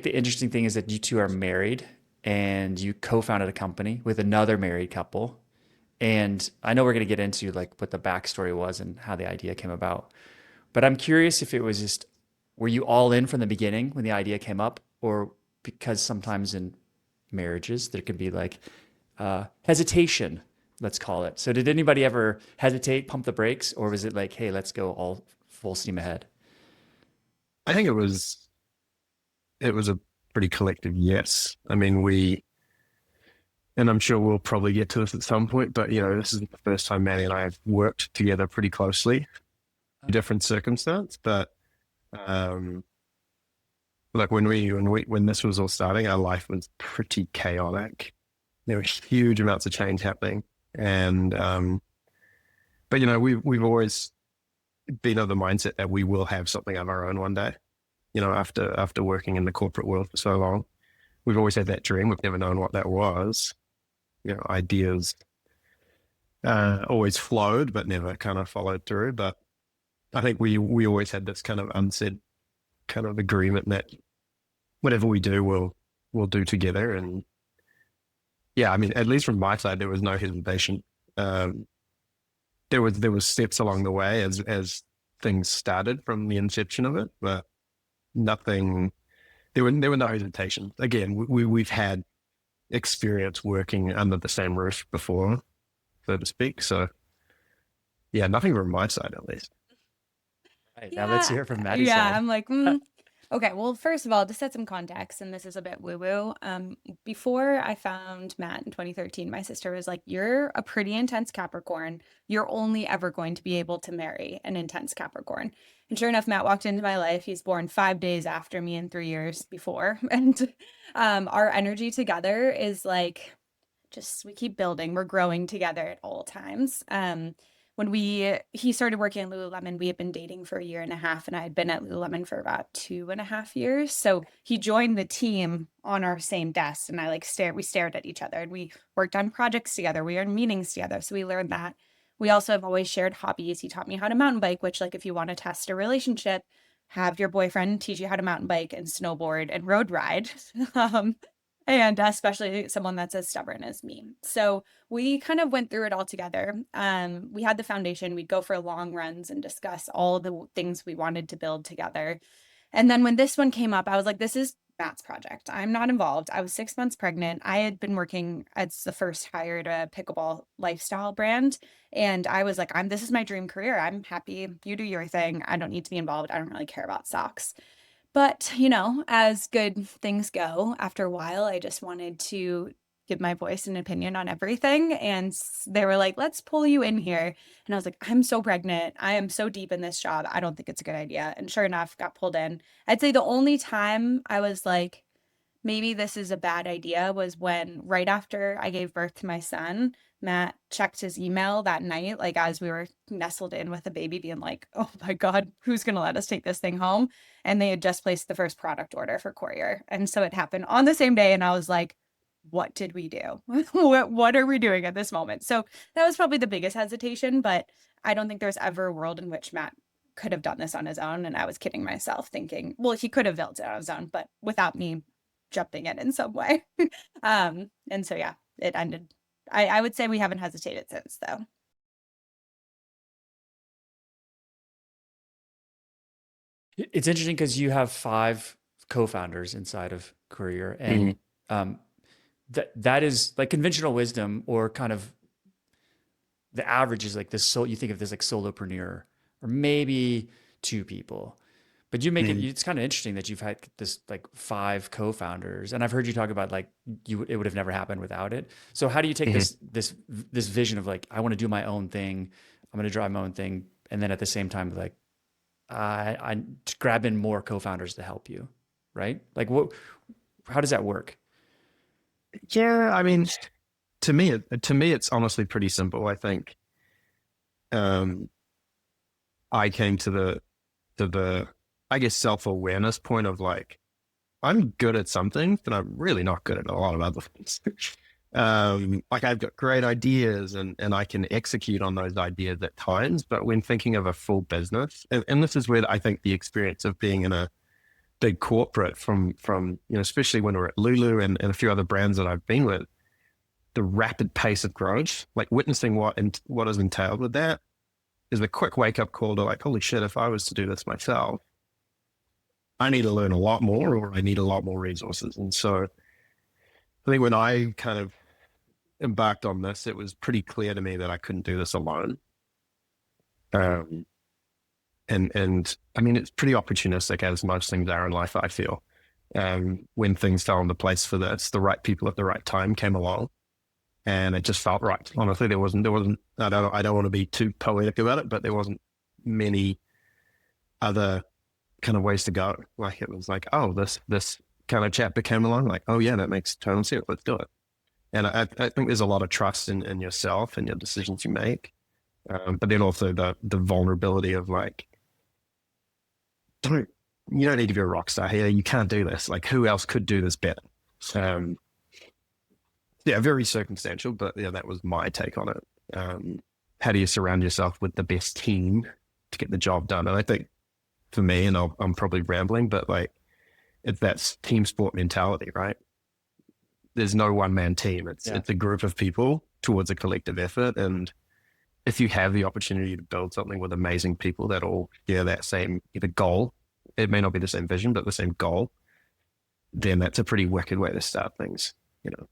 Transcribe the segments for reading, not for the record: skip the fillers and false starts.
The interesting thing is that you two are married and you co-founded a company with another married couple. And I know we're going to get into like what the backstory was and how the idea came about. But I'm curious if it was just, were you all in from the beginning when the idea came up? Or because sometimes in marriages, there can be like hesitation, let's call it. So did anybody ever hesitate, pump the brakes? Or was it like, hey, let's go all full steam ahead? I think it was a pretty collective yes. I mean, and I'm sure we'll probably get to this at some point, but this is the first time Maddie and I have worked together pretty closely, different circumstance. But um, like when this was all starting, our life was pretty chaotic. There were huge amounts of change happening, and but we've always been of the mindset that we will have something of our own one day. After working in the corporate world for so long, we've always had that dream. We've never known what that was. Ideas always flowed, but never kind of followed through. But I think we always had this kind of unsaid kind of agreement that whatever we do, we'll do together. And yeah, I mean, at least from my side, there was no hesitation. Um, there was steps along the way as things started from the inception of it, but nothing. There were no hesitations. Again, we've had experience working under the same roof before, so to speak. So yeah, nothing from my side at least. Right. Now let's Yeah, hear it from Maddie's yeah. side. I'm like, okay. Well, first of all, to set some context, and this is a bit woo-woo. Before I found Matt in 2013, my sister was like, "You're a pretty intense Capricorn. You're only ever going to be able to marry an intense Capricorn." And sure enough, Matt walked into my life. He's born 5 days after me and 3 years before, and our energy together is like just we keep building. We're growing together at all times. When he started working at Lululemon, we had been dating for a year and a half, and I had been at Lululemon for about 2.5 years. So he joined the team on our same desk, and we stared at each other, and we worked on projects together. We were in meetings together, so we learned that. We also have always shared hobbies. He taught me how to mountain bike, which, like, if you want to test a relationship, have your boyfriend teach you how to mountain bike and snowboard and road ride. um, and especially someone that's as stubborn as me. So we kind of went through it all together. We had the foundation. We'd go for long runs and discuss all the things we wanted to build together. And then when this one came up, I was like, this is Matt's project. I'm not involved. I was 6 months pregnant. I had been working as the first hire to a pickleball lifestyle brand. And I was like, this is my dream career. I'm happy. You do your thing. I don't need to be involved. I don't really care about socks. But, as good things go, after a while, I just wanted to give my voice and opinion on everything. And they were like, let's pull you in here. And I was like, I'm so pregnant. I am so deep in this job. I don't think it's a good idea. And sure enough, got pulled in. I'd say the only time I was like, maybe this is a bad idea was when right after I gave birth to my son, Matt checked his email that night, like as we were nestled in with the baby, being like, oh my God, who's going to let us take this thing home? And they had just placed the first product order for Courier. And so it happened on the same day. And I was like, what did we do? what are we doing at this moment? So that was probably the biggest hesitation, but I don't think there's ever a world in which Matt could have done this on his own. And I was kidding myself thinking, well, he could have built it on his own, but without me jumping in some way. And so, yeah, it ended. I would say we haven't hesitated since, though. It's interesting because you have five co-founders inside of Courier, and Mhm. um, that is like conventional wisdom, or kind of the average is like this. So you think of this like solopreneur, or maybe two people, but you make it. Mhm. It's kind of interesting that you've had this like five co-founders, and I've heard you talk about like it would have never happened without it. So how do you take Mhm. this vision of like I want to do my own thing, I'm going to drive my own thing, and then at the same time like I grab in more co-founders to help you, right? Like what? How does that work? Yeah, I mean, to me, it's honestly pretty simple. I think um, I came to the I guess self-awareness point of like I'm good at something, but I'm really not good at a lot of other things. Like I've got great ideas and I can execute on those ideas at times, but when thinking of a full business, and this is where I think the experience of being in big corporate from especially when we're at Lulu and a few other brands that I've been with, the rapid pace of growth, like witnessing what is entailed with that is a quick wake up call to like, holy shit, if I was to do this myself, I need to learn a lot more or I need a lot more resources. And so I think when I kind of embarked on this, it was pretty clear to me that I couldn't do this alone. Um, and I mean, it's pretty opportunistic as most things are in life, I feel. When things fell into place for this, the right people at the right time came along and it just felt right. Honestly, there wasn't, I don't want to be too poetic about it, but there wasn't many other kind of ways to go. Like it was like, oh, this kind of chapter came along, like, oh yeah, that makes total sense. Let's do it. And I think there's a lot of trust in yourself and your decisions you make. But then also the vulnerability of like, you don't need to be a rock star here. You can't do this. Like who else could do this better? Yeah, very circumstantial, but yeah, that was my take on it. How do you surround yourself with the best team to get the job done? And I think for me, and I'm probably rambling, but like it's that team sport mentality, right? There's no one man team. It's a group of people towards a collective effort. And if you have the opportunity to build something with amazing people that all share that same either goal, it may not be the same vision, but the same goal, then that's a pretty wicked way to start things,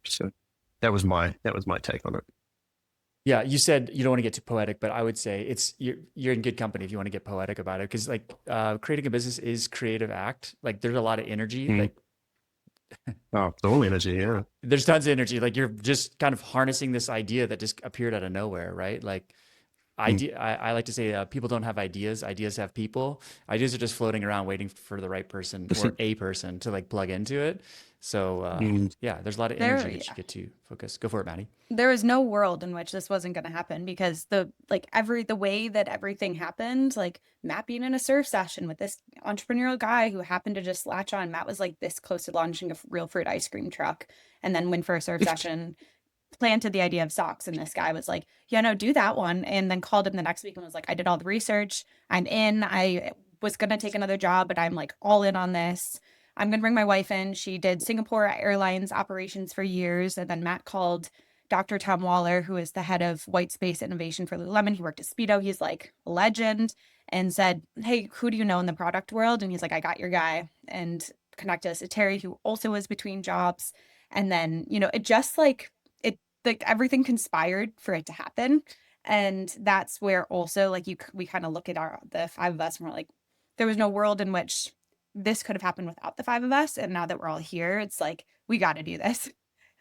So that was my take on it. Yeah, you said you don't want to get too poetic, but I would say you're in good company if you want to get poetic about it, because like creating a business is creative act. Like there's a lot of energy. Like oh, it's all energy, yeah. There's tons of energy. Like you're just kind of harnessing this idea that just appeared out of nowhere, right? Like I like to say people don't have ideas. Ideas have people. Ideas are just floating around waiting for the right person or a person to like plug into it. So yeah, there's a lot of energy that you get to focus. Go for it, Mattie. There was no world in which this wasn't going to happen because the way that everything happened, like Matt being in a surf session with this entrepreneurial guy who happened to just latch on. Matt was like this close to launching a real fruit ice cream truck and then went for a surf session, planted the idea of socks. And this guy was like, yeah, no, do that one. And then called him the next week and was like, I did all the research. I'm in. I was going to take another job, but I'm like all in on this. I'm going to bring my wife in. She did Singapore Airlines operations for years. And then Matt called Dr. Tom Waller, who is the head of white space innovation for Lululemon. He worked at Speedo. He's like a legend, and said, hey, who do you know in the product world? And he's like, I got your guy, and connected us to Terry, who also was between jobs. And then, it just like everything conspired for it to happen. And that's where also like we kind of look at the five of us and we're like, there was no world in which this could have happened without the five of us. And now that we're all here, it's like, we got to do this.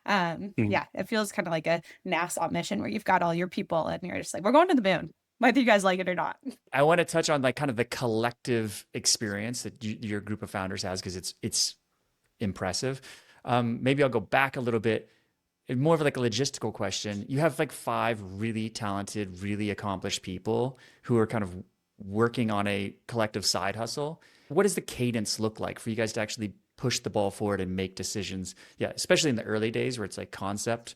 Yeah, it feels kind of like a NASA mission where you've got all your people and you're just like, we're going to the moon, whether you guys like it or not. I want to touch on like kind of the collective experience that your group of founders has, because it's impressive. Maybe I'll go back a little bit. More of like a logistical question. You have like 5 really talented, really accomplished people who are kind of working on a collective side hustle. What does the cadence look like for you guys to actually push the ball forward and make decisions? Yeah, especially in the early days where it's like concept,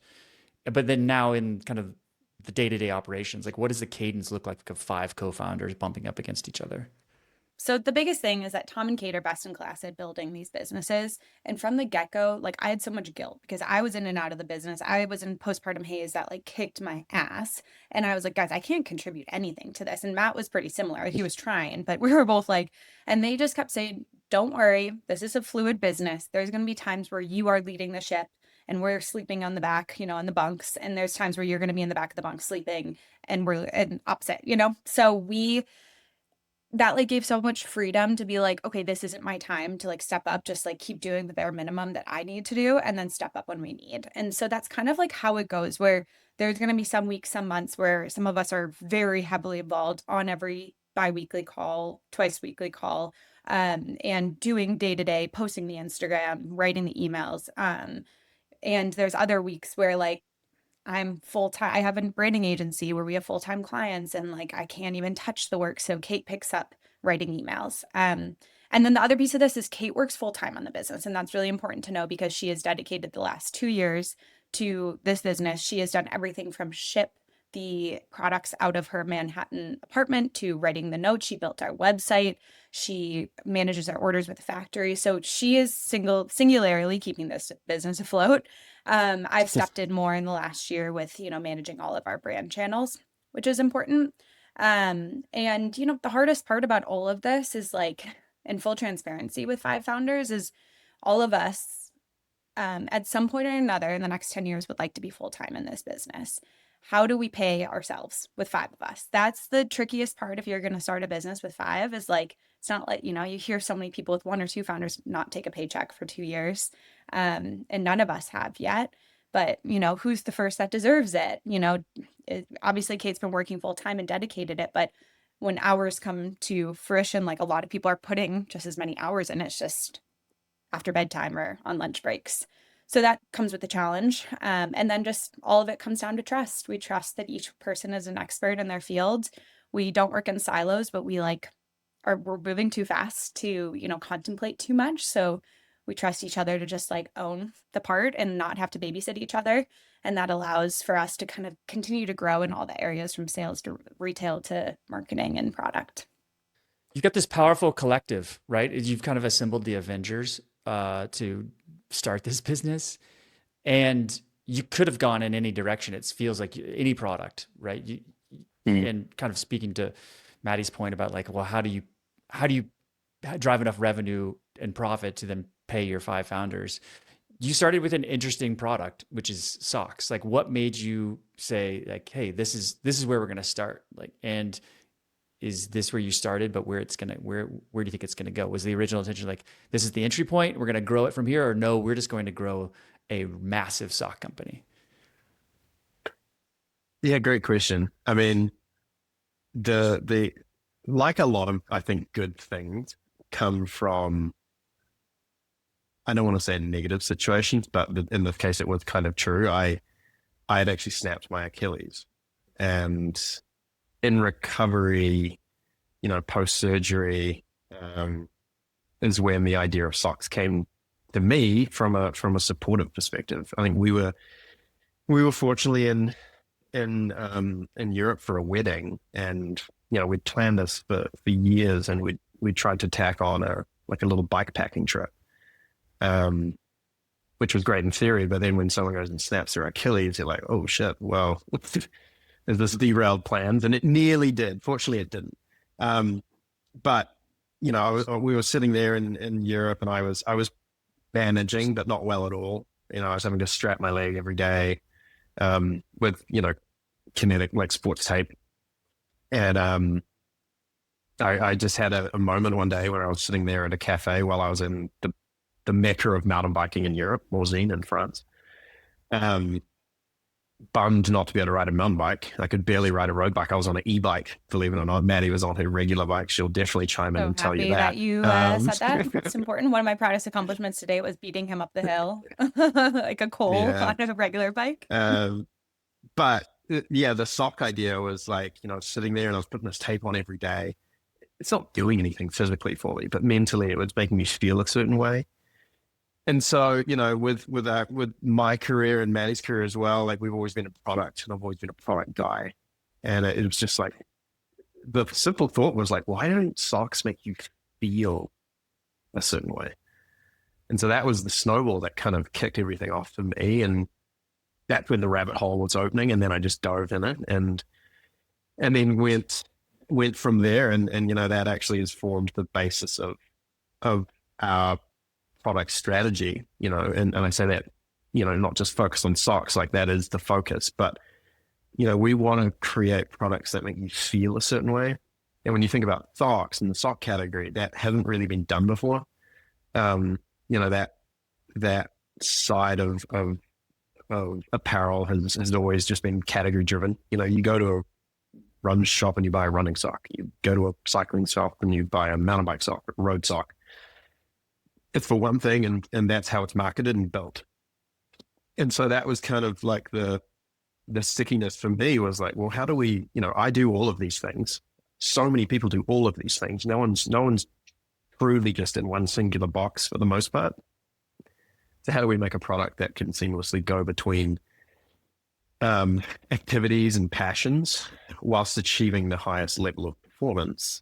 but then now in kind of the day-to-day operations, like what does the cadence look like of 5 co-founders bumping up against each other? So the biggest thing is that Tom and Kate are best in class at building these businesses. And from the get-go, like I had so much guilt because I was in and out of the business. I was in postpartum haze that like kicked my ass. And I was like, guys, I can't contribute anything to this. And Matt was pretty similar. He was trying, but we were both like, and they just kept saying, don't worry, this is a fluid business. There's going to be times where you are leading the ship and we're sleeping on the back, on the bunks. And there's times where you're going to be in the back of the bunk sleeping and we're opposite, So that like gave so much freedom to be like, okay, this isn't my time to like step up, just like keep doing the bare minimum that I need to do and then step up when we need. And so that's kind of like how it goes, where there's going to be some weeks, some months where some of us are very heavily involved on every bi-weekly call, twice weekly call, and doing day-to-day, posting the Instagram, writing the emails. And there's other weeks where like I'm full-time. I have a branding agency where we have full-time clients and like I can't even touch the work. So Kate picks up writing emails. And then the other piece of this is Kate works full-time on the business. And that's really important to know because she has dedicated the last 2 years to this business. She has done everything from ship the products out of her Manhattan apartment to writing the notes. She built our website. She manages our orders with the factory. So she is singularly keeping this business afloat. I've stepped in more in the last year with, managing all of our brand channels, which is important. And the hardest part about all of this is like, in full transparency with five founders, is all of us, at some point or another in the next 10 years would like to be full-time in this business. How do we pay ourselves with five of us? That's the trickiest part if you're going to start a business with five, is like, it's not like, you hear so many people with one or two founders not take a paycheck for 2 years. And none of us have yet. But, who's the first that deserves it? Obviously Kate's been working full time and dedicated it, but when hours come to fruition, like a lot of people are putting just as many hours in, it's just after bedtime or on lunch breaks. So that comes with the challenge. And then just all of it comes down to trust. We trust that each person is an expert in their field. We don't work in silos, but we're moving too fast to, contemplate too much. So we trust each other to just like own the part and not have to babysit each other. And that allows for us to kind of continue to grow in all the areas from sales to retail to marketing and product. You've got this powerful collective, right? You've kind of assembled the Avengers to start this business, and you could have gone in any direction. It feels like any product, right? And kind of speaking to Mattie's point about like, well, how do you drive enough revenue and profit to then pay your five founders? You started with an interesting product, which is socks. Like, what made you say like, hey, this is where we're going to start? Like, and is this where you started, but where do you think it's going to go? Was the original intention like, this is the entry point, we're going to grow it from here, or no, we're just going to grow a massive sock company? Yeah, great question. I mean, the like a lot of, I think, good things come from, I don't want to say negative situations, but in this case, it was kind of true. I had actually snapped my Achilles, and in recovery, post-surgery, is when the idea of socks came to me from a supportive perspective. I think we were fortunately in Europe for a wedding, and we'd planned this for years, and we tried to tack on a little bike packing trip, which was great in theory, but then when someone goes and snaps their Achilles, you're like, oh shit, well, is this derailed plans? And it nearly did. Fortunately, it didn't. But we were sitting there in Europe, and I was managing, but not well at all. I was having to strap my leg every day with kinetic like sports tape, and I just had a moment one day where I was sitting there at a cafe while I was in the mecca of mountain biking in Europe, Morzine in France. Bummed not to be able to ride a mountain bike. I could barely ride a road bike. I was on an e-bike, believe it or not. Maddie was on her regular bike. She'll definitely chime in and tell you that. That you said that. It's important. One of my proudest accomplishments today was beating him up the hill like a coal on a regular bike. But yeah, the sock idea was like, sitting there and I was putting this tape on every day. It's not doing anything physically for me, but mentally it was making me feel a certain way. And so, with my career and Maddie's career as well, like we've always been a product, and I've always been a product guy. And it was just like, the simple thought was like, why don't socks make you feel a certain way? And so that was the snowball that kind of kicked everything off for me. And that's when the rabbit hole was opening. And then I just dove in it and then went from there. And that actually has formed the basis of our product strategy, and I say that, not just focus on socks, like that is the focus, but, we want to create products that make you feel a certain way. And when you think about socks in the sock category, that hasn't really been done before. That side of apparel has always just been category driven. You go to a run shop and you buy a running sock. You go to a cycling shop and you buy a mountain bike sock, a road sock. It's for one thing, and that's how it's marketed and built. And so that was kind of like the stickiness for me was like, well, how do we, I do all of these things. So many people do all of these things. No one's truly just in one singular box for the most part. So how do we make a product that can seamlessly go between activities and passions whilst achieving the highest level of performance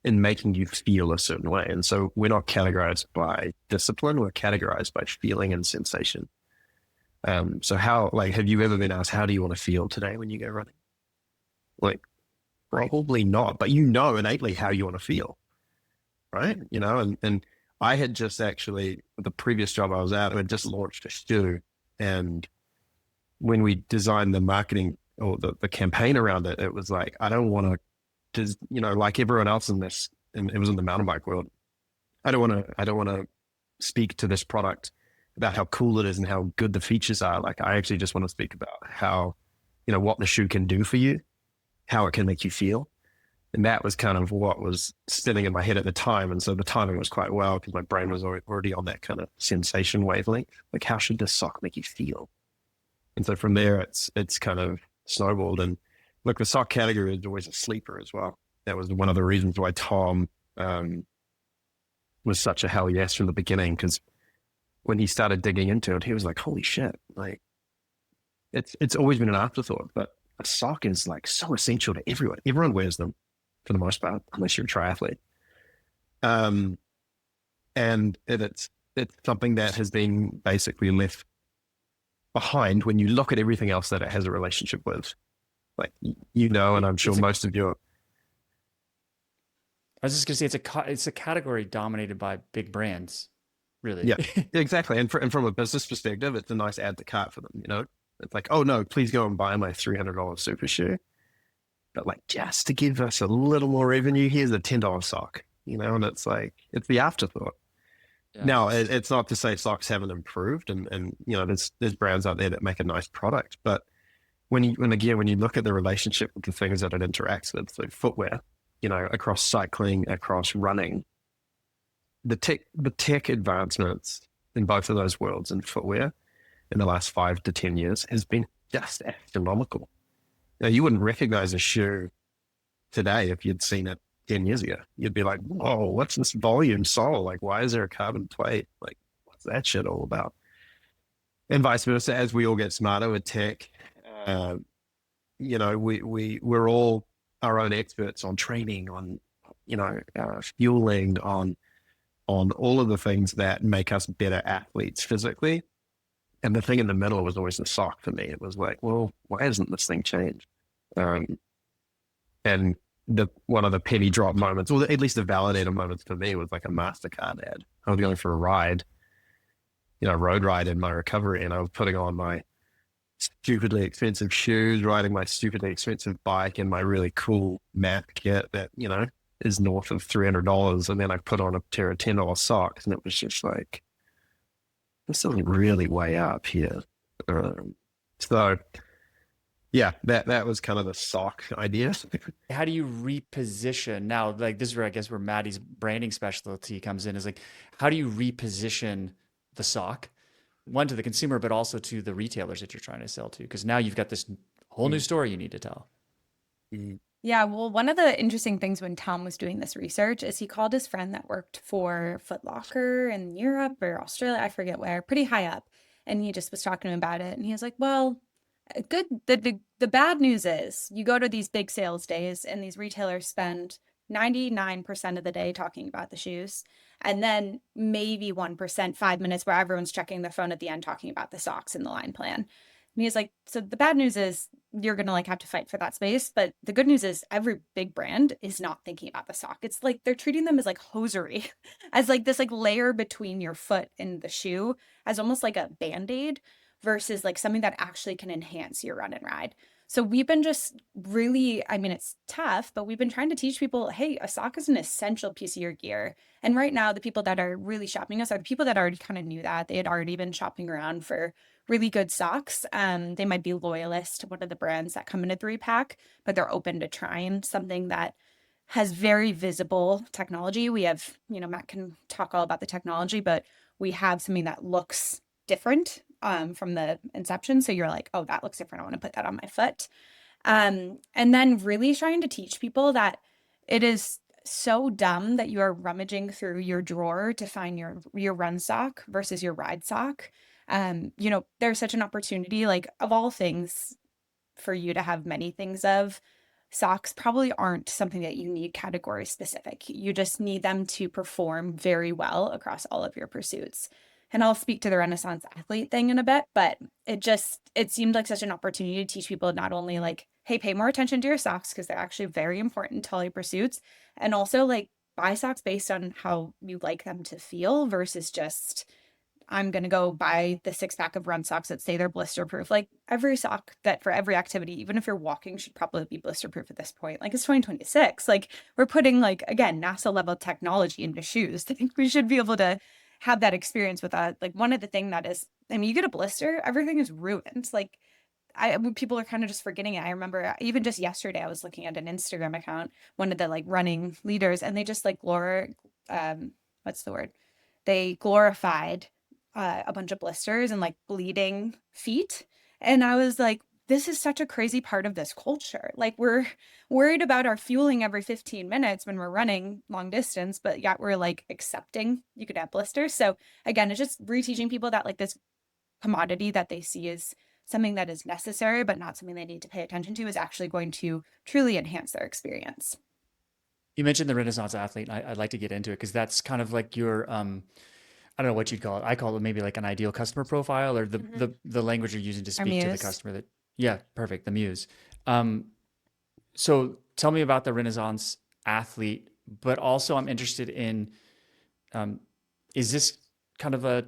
in making you feel a certain way. And so we're not categorized by discipline, we're categorized by feeling and sensation. So how, like, have you ever been asked, how do you want to feel today when you go running? Like, probably not, but you know innately how you want to feel, right? You know, and I had just actually, the previous job I was at, I had just launched a shoe. And when we designed the marketing or the campaign around it, it was like, I don't want to, you know, like everyone else in this, and it was in the mountain bike world. I don't want to speak to this product about how cool it is and how good the features are. Like, I actually just want to speak about how, you know, what the shoe can do for you, how it can make you feel. And that was kind of what was spinning in my head at the time. And so the timing was quite well because my brain was already on that kind of sensation wavelength. Like, how should this sock make you feel? And so from there, it's kind of snowballed. And look, the sock category is always a sleeper as well. That was one of the reasons why Tom was such a hell yes from the beginning, because when he started digging into it, he was like, holy shit, like it's always been an afterthought, but a sock is like so essential to everyone. Everyone wears them for the most part, unless you're a triathlete. And it's something that has been basically left behind when you look at everything else that it has a relationship with. Like, you know, and I'm sure most of your... I was just gonna say it's a category dominated by big brands, really. Yeah, exactly. And from a business perspective, it's a nice add to cart for them, you know? It's like, oh no, please go and buy my $300 super shoe. But like, just to give us a little more revenue, here's a $10 sock, you know? And it's like, it's the afterthought. Yeah. Now, it's not to say socks haven't improved, and you know, there's brands out there that make a nice product, but when you look at the relationship with the things that it interacts with, so footwear, you know, across cycling, across running, the tech advancements in both of those worlds in footwear in the last 5 to 10 years has been just astronomical. Now, you wouldn't recognize a shoe today if you'd seen it 10 years ago. You'd be like, whoa, what's this volume sole? Like, why is there a carbon plate? Like, what's that shit all about? And vice versa, as we all get smarter with tech, you know, we're all our own experts on training, on, you know, fueling, on all of the things that make us better athletes physically. And the thing in the middle was always the sock for me. It was like, well, why hasn't this thing changed? And one of the penny drop moments, or at least the validator moments for me, was like a MasterCard ad. I was going for a ride, you know, road ride in my recovery, and I was putting on my stupidly expensive shoes, riding my stupidly expensive bike, and my really cool mat kit that, you know, is north of $300. And then I put on a pair of $10 socks, and it was just like, this isn't really way up here. So yeah, that was kind of the sock idea. How do you reposition now? Like, this is where I guess where Mattie's branding specialty comes in, is like, how do you reposition the sock, one, to the consumer, but also to the retailers that you're trying to sell to? Because now you've got this whole new story you need to tell. Yeah, well, one of the interesting things when Tom was doing this research is he called his friend that worked for Foot Locker in Europe or Australia, I forget where, pretty high up. And he just was talking to him about it. And he was like, well, good. The bad news is you go to these big sales days and these retailers spend 99% of the day talking about the shoes. And then maybe 1%, 5 minutes where everyone's checking their phone at the end talking about the socks in the line plan. And he's like, so the bad news is you're going to like have to fight for that space. But the good news is every big brand is not thinking about the sock. It's like they're treating them as like hosiery, as like this like layer between your foot and the shoe, as almost like a Band-Aid versus like something that actually can enhance your run and ride. So we've been just really, I mean, it's tough, but we've been trying to teach people, hey, a sock is an essential piece of your gear. And right now, the people that are really shopping us are the people that already kind of knew that. They had already been shopping around for really good socks. They might be loyalists to one of the brands that come in a 3-pack, but they're open to trying something that has very visible technology. We have, you know, Matt can talk all about the technology, but we have something that looks different from the inception. So you're like, oh, that looks different. I want to put that on my foot. And then really trying to teach people that it is so dumb that you are rummaging through your drawer to find your run sock versus your ride sock. There's such an opportunity, like of all things, for you to have many things of. Socks probably aren't something that you need category specific. You just need them to perform very well across all of your pursuits. And I'll speak to the Renaissance athlete thing in a bit, but it seemed like such an opportunity to teach people not only like, hey, pay more attention to your socks because they're actually very important to all your pursuits, and also like buy socks based on how you like them to feel versus just I'm going to go buy the 6 pack of run socks that say they're blister proof. Like every sock that for every activity, even if you're walking, should probably be blister proof at this point. Like it's 2026. Like we're putting like, again, NASA level technology into shoes. I think we should be able to have that experience with that. Like one of the thing that is, I mean, you get a blister, everything is ruined. Like people are kind of just forgetting it. I remember even just yesterday, I was looking at an Instagram account, one of the like running leaders, and they just like what's the word? They glorified a bunch of blisters and like bleeding feet. And I was like, this is such a crazy part of this culture. Like we're worried about our fueling every 15 minutes when we're running long distance, but yet we're like accepting you could have blisters. So again, it's just reteaching people that like this commodity that they see as something that is necessary, but not something they need to pay attention to is actually going to truly enhance their experience. You mentioned the Renaissance athlete. I'd like to get into it because that's kind of like your I don't know what you'd call it. I call it maybe like an ideal customer profile or the Mhm. the language you're using to Our speak to the muse. customer that yeah, perfect, the muse. Um, so tell me about the Renaissance athlete, but also I'm interested in um, is this kind of a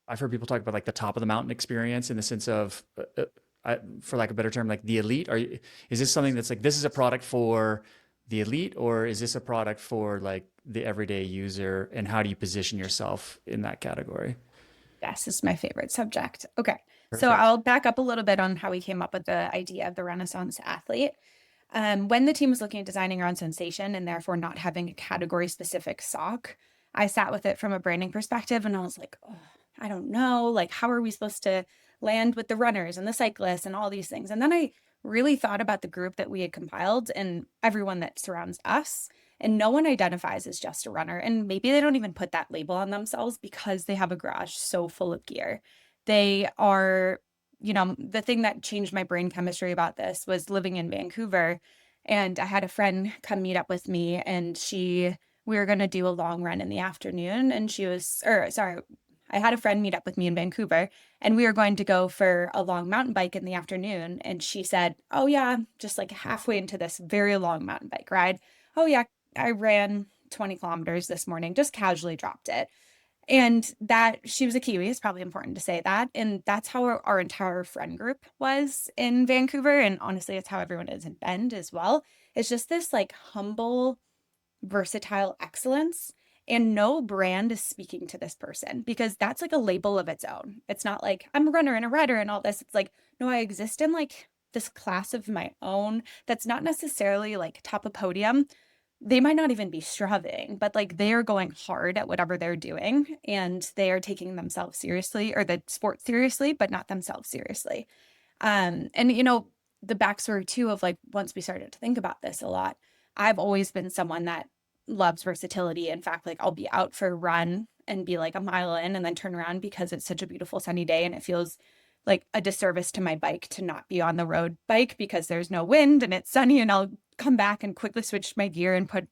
I've heard people talk about like the top of the mountain experience in the sense of for lack of a better term, like the elite. Is this something that's like this is a product for the elite, or is this a product for like the everyday user? And how do you position yourself in that category? Yes, this is my favorite subject. Okay. So Perfect. I'll back up a little bit on how we came up with the idea of the Renaissance athlete. When the team was looking at designing around sensation and therefore not having a category specific sock, I sat with it from a branding perspective and I was like, oh, I don't know. Like, how are we supposed to land with the runners and the cyclists and all these things? And then I really thought about the group that we had compiled and everyone that surrounds us. And no one identifies as just a runner. And maybe they don't even put that label on themselves because they have a garage so full of gear. They are, the thing that changed my brain chemistry about this was living in Vancouver. And I had a friend come meet up with me, and we were going to do a long run in the afternoon. And I had a friend meet up with me in Vancouver, and we were going to go for a long mountain bike in the afternoon. And she said, oh, yeah, just like halfway into this very long mountain bike ride. Oh, yeah, I ran 20 kilometers this morning, just casually dropped it. And that she was a Kiwi, it's probably important to say that. And that's how our entire friend group was in Vancouver. And honestly, it's how everyone is in Bend as well. It's just this like humble, versatile excellence. And no brand is speaking to this person because that's like a label of its own. It's not like I'm a runner and a rider and all this. It's like, no, I exist in like this class of my own that's not necessarily like top of podium. They might not even be striving, but like they are going hard at whatever they're doing and they are taking themselves seriously or the sport seriously, but not themselves seriously. And the backstory too of like once we started to think about this a lot, I've always been someone that loves versatility. In fact, like I'll be out for a run and be like a mile in and then turn around because it's such a beautiful sunny day and it feels like a disservice to my bike to not be on the road bike because there's no wind and it's sunny and I'll come back and quickly switch my gear and put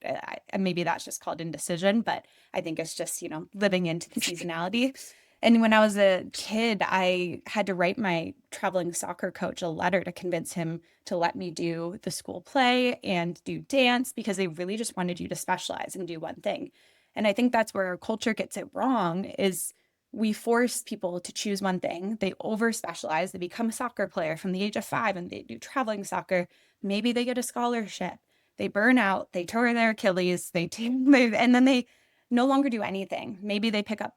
and maybe that's just called indecision, but I think it's just, living into the seasonality. And when I was a kid, I had to write my traveling soccer coach a letter to convince him to let me do the school play and do dance because they really just wanted you to specialize and do one thing. And I think that's where our culture gets it wrong is we force people to choose one thing. They over specialize. They become a soccer player from the age of 5 and they do traveling soccer. Maybe they get a scholarship. They burn out. They tear their Achilles. And then they no longer do anything. Maybe they pick up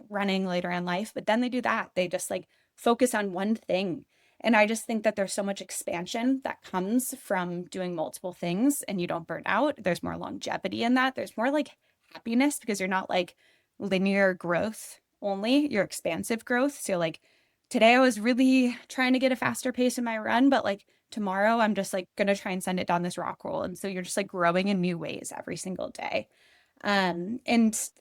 running later in life, but then they do that. They just like focus on one thing. And I just think that there's so much expansion that comes from doing multiple things and you don't burn out. There's more longevity in that. There's more like happiness because you're not like linear growth only, you're expansive growth. So like today I was really trying to get a faster pace in my run, but like tomorrow I'm just like going to try and send it down this rock roll. And so you're just like growing in new ways every single day. And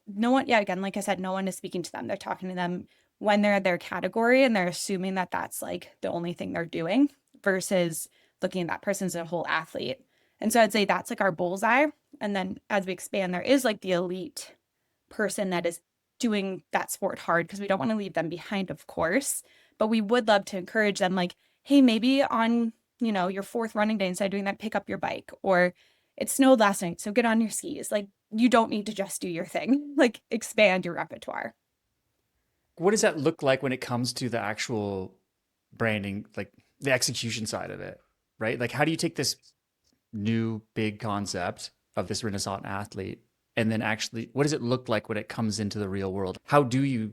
no one, yeah, again, like I said, no one is speaking to them. They're talking to them when they're in their category and they're assuming that that's like the only thing they're doing versus looking at that person as a whole athlete. And so I'd say that's like our bullseye. And then as we expand, there is like the elite person that is doing that sport hard because we don't want to leave them behind, of course. But we would love to encourage them, like, hey, maybe on, your fourth running day, instead of doing that, pick up your bike, or it snowed last night, so get on your skis. Like, you don't need to just do your thing, like expand your repertoire. What does that look like when it comes to the actual branding, like the execution side of it, right? Like, how do you take this new big concept of this Renaissance athlete and then actually, what does it look like when it comes into the real world? How do you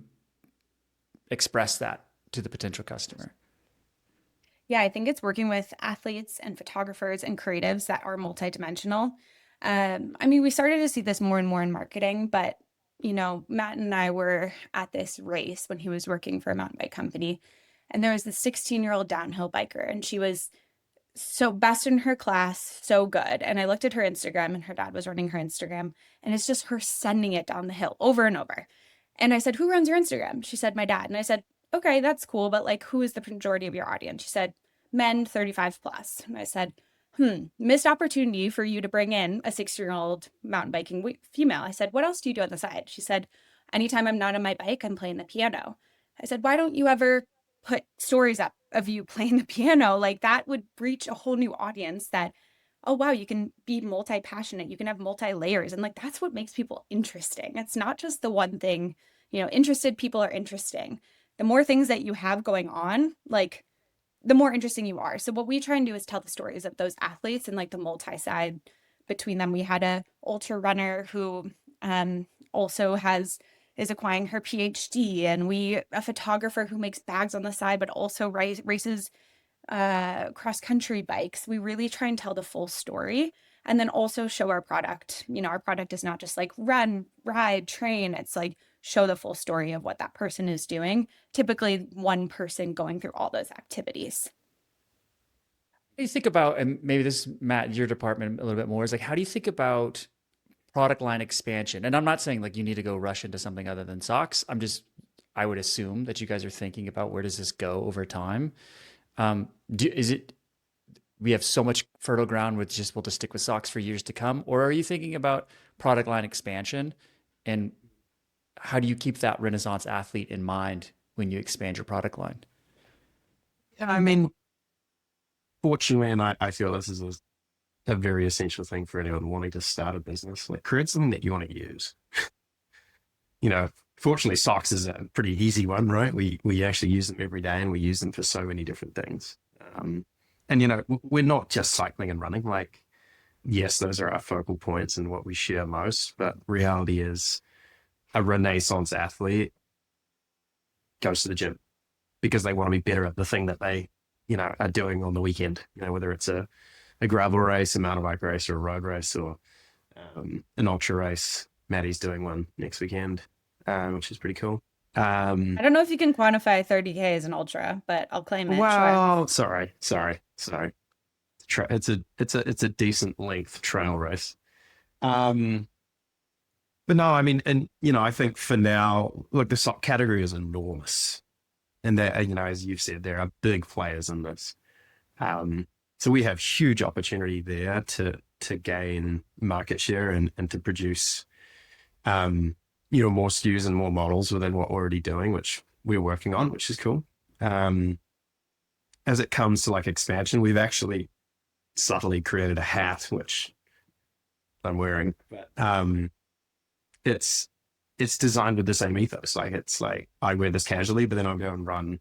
express that to the potential customer? Yeah, I think it's working with athletes and photographers and creatives that are multidimensional. I mean, we started to see this more and more in marketing, but Matt and I were at this race when he was working for a mountain bike company, and there was this 16-year-old downhill biker, and she was so best in her class, so good. And I looked at her Instagram, and her dad was running her Instagram, and it's just her sending it down the hill over and over. And I said, "Who runs your Instagram?" She said, "My dad." And I said, "Okay, that's cool, but like, who is the majority of your audience?" She said, "Men 35 plus." And I said, missed opportunity for you to bring in a 16-year-old mountain biking female. I said, "What else do you do on the side?" She said, "Anytime I'm not on my bike, I'm playing the piano." I said, "Why don't you ever put stories up of you playing the piano?" Like, that would reach a whole new audience that, oh, wow, you can be multi-passionate, you can have multi-layers. And like, that's what makes people interesting. It's not just the one thing, interested people are interesting. The more things that you have going on, like, the more interesting you are. So what we try and do is tell the stories of those athletes and like the multi-side between them. We had a ultra runner who also is acquiring her PhD, and a photographer who makes bags on the side, but also races cross country bikes. We really try and tell the full story and then also show our product. Our product is not just like run, ride, train. It's like show the full story of what that person is doing. Typically one person going through all those activities. How do you think about, and maybe this is Matt, your department a little bit more, is like, how do you think about product line expansion? And I'm not saying like you need to go rush into something other than socks. I would assume that you guys are thinking about where does this go over time. Is it we have so much fertile ground with we'll just stick with socks for years to come, or are you thinking about product line expansion, and how do you keep that Renaissance athlete in mind when you expand your product line? Yeah, I mean, fortunately, and I feel this is a very essential thing for anyone wanting to start a business. Like, create something that you want to use. Fortunately, socks is a pretty easy one, right? We actually use them every day, and we use them for so many different things. And we're not just cycling and running. Like, yes, those are our focal points and what we share most. But reality is, a Renaissance athlete goes to the gym because they want to be better at the thing that they, are doing on the weekend. Whether it's a gravel race, a mountain bike race, or a road race, or an ultra race. Maddie's doing one next weekend, which is pretty cool. I don't know if you can quantify 30K as an ultra, but I'll claim it. Well, sorry. It's a decent length trail race. But no, I mean, and I think for now, look, the sock category is enormous, and there, as you've said, there are big players in this. So we have huge opportunity there to gain market share and to produce, more SKUs and more models within what we're already doing, which we're working on, which is cool. As it comes to like expansion, we've actually subtly created a hat, which I'm wearing, but it's designed with the same ethos. Like, it's like I wear this casually, but then I'll go and run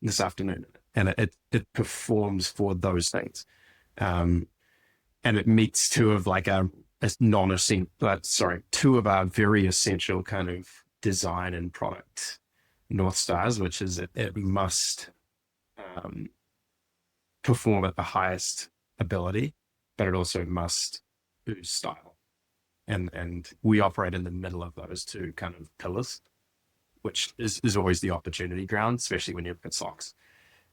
this afternoon, and it performs for those things. And it meets two of our very essential kind of design and product North Stars, which is it must perform at the highest ability, but it also must ooze style. And we operate in the middle of those two kind of pillars, which is always the opportunity ground, especially when you look at socks.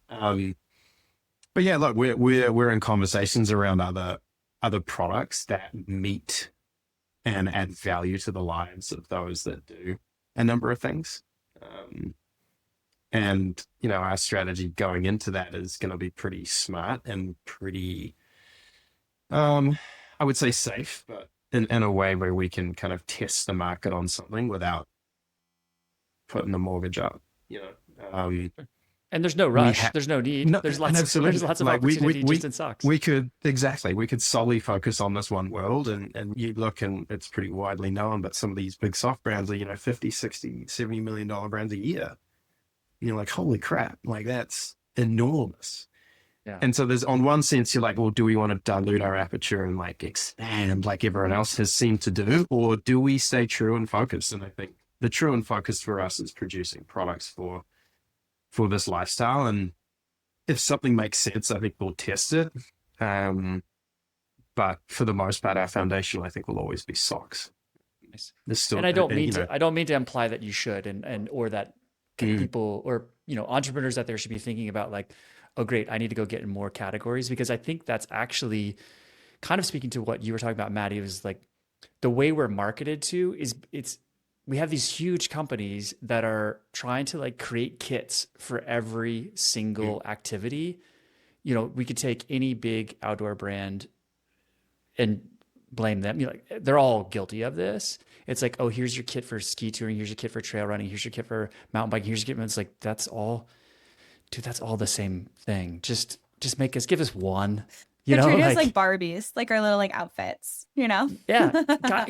But yeah, look, we're in conversations around other products that meet and add value to the lives of those that do a number of things. And, you know, our strategy going into that is going to be pretty smart and pretty, I would say safe, but in a way where we can kind of test the market on something without putting the mortgage up, you know. And there's no We rush. have There's no need. no, and There's absolutely, lots of like opportunity just in socks. we could exactly, we could solely focus on this one world, and you look and it's pretty widely known, but some of these big soft brands are, you know, 50, 60, $70 million brands a year. You're like, holy crap, like that's enormous. Yeah. And so there's, on one sense, you're like, well, do we want to dilute our aperture and like expand like everyone else has seemed to do? Or do we stay true and focused? And I think the true and focused for us is producing products for this lifestyle. And if something makes sense, I think we'll test it. But for the most part, our foundation, I think, will always be socks. Nice. There's still, And I don't mean you know, to, I don't mean to imply that you should, and or that people or, you know, entrepreneurs out there should be thinking about like, oh, great, I need to go get in more categories, because I think that's actually kind of speaking to what you were talking about, Mattie. It was like the way we're marketed to is we have these huge companies that are trying to like create kits for every single activity. You know, we could take any big outdoor brand and blame them. You know, like, they're all guilty of this. It's like, oh, here's your kit for ski touring, here's your kit for trail running, here's your kit for mountain biking, here's your kit. It's like, that's all, dude, that's all the same thing. Just give us one, you They're know, treated as like Barbies, like our little like outfits, you know? yeah,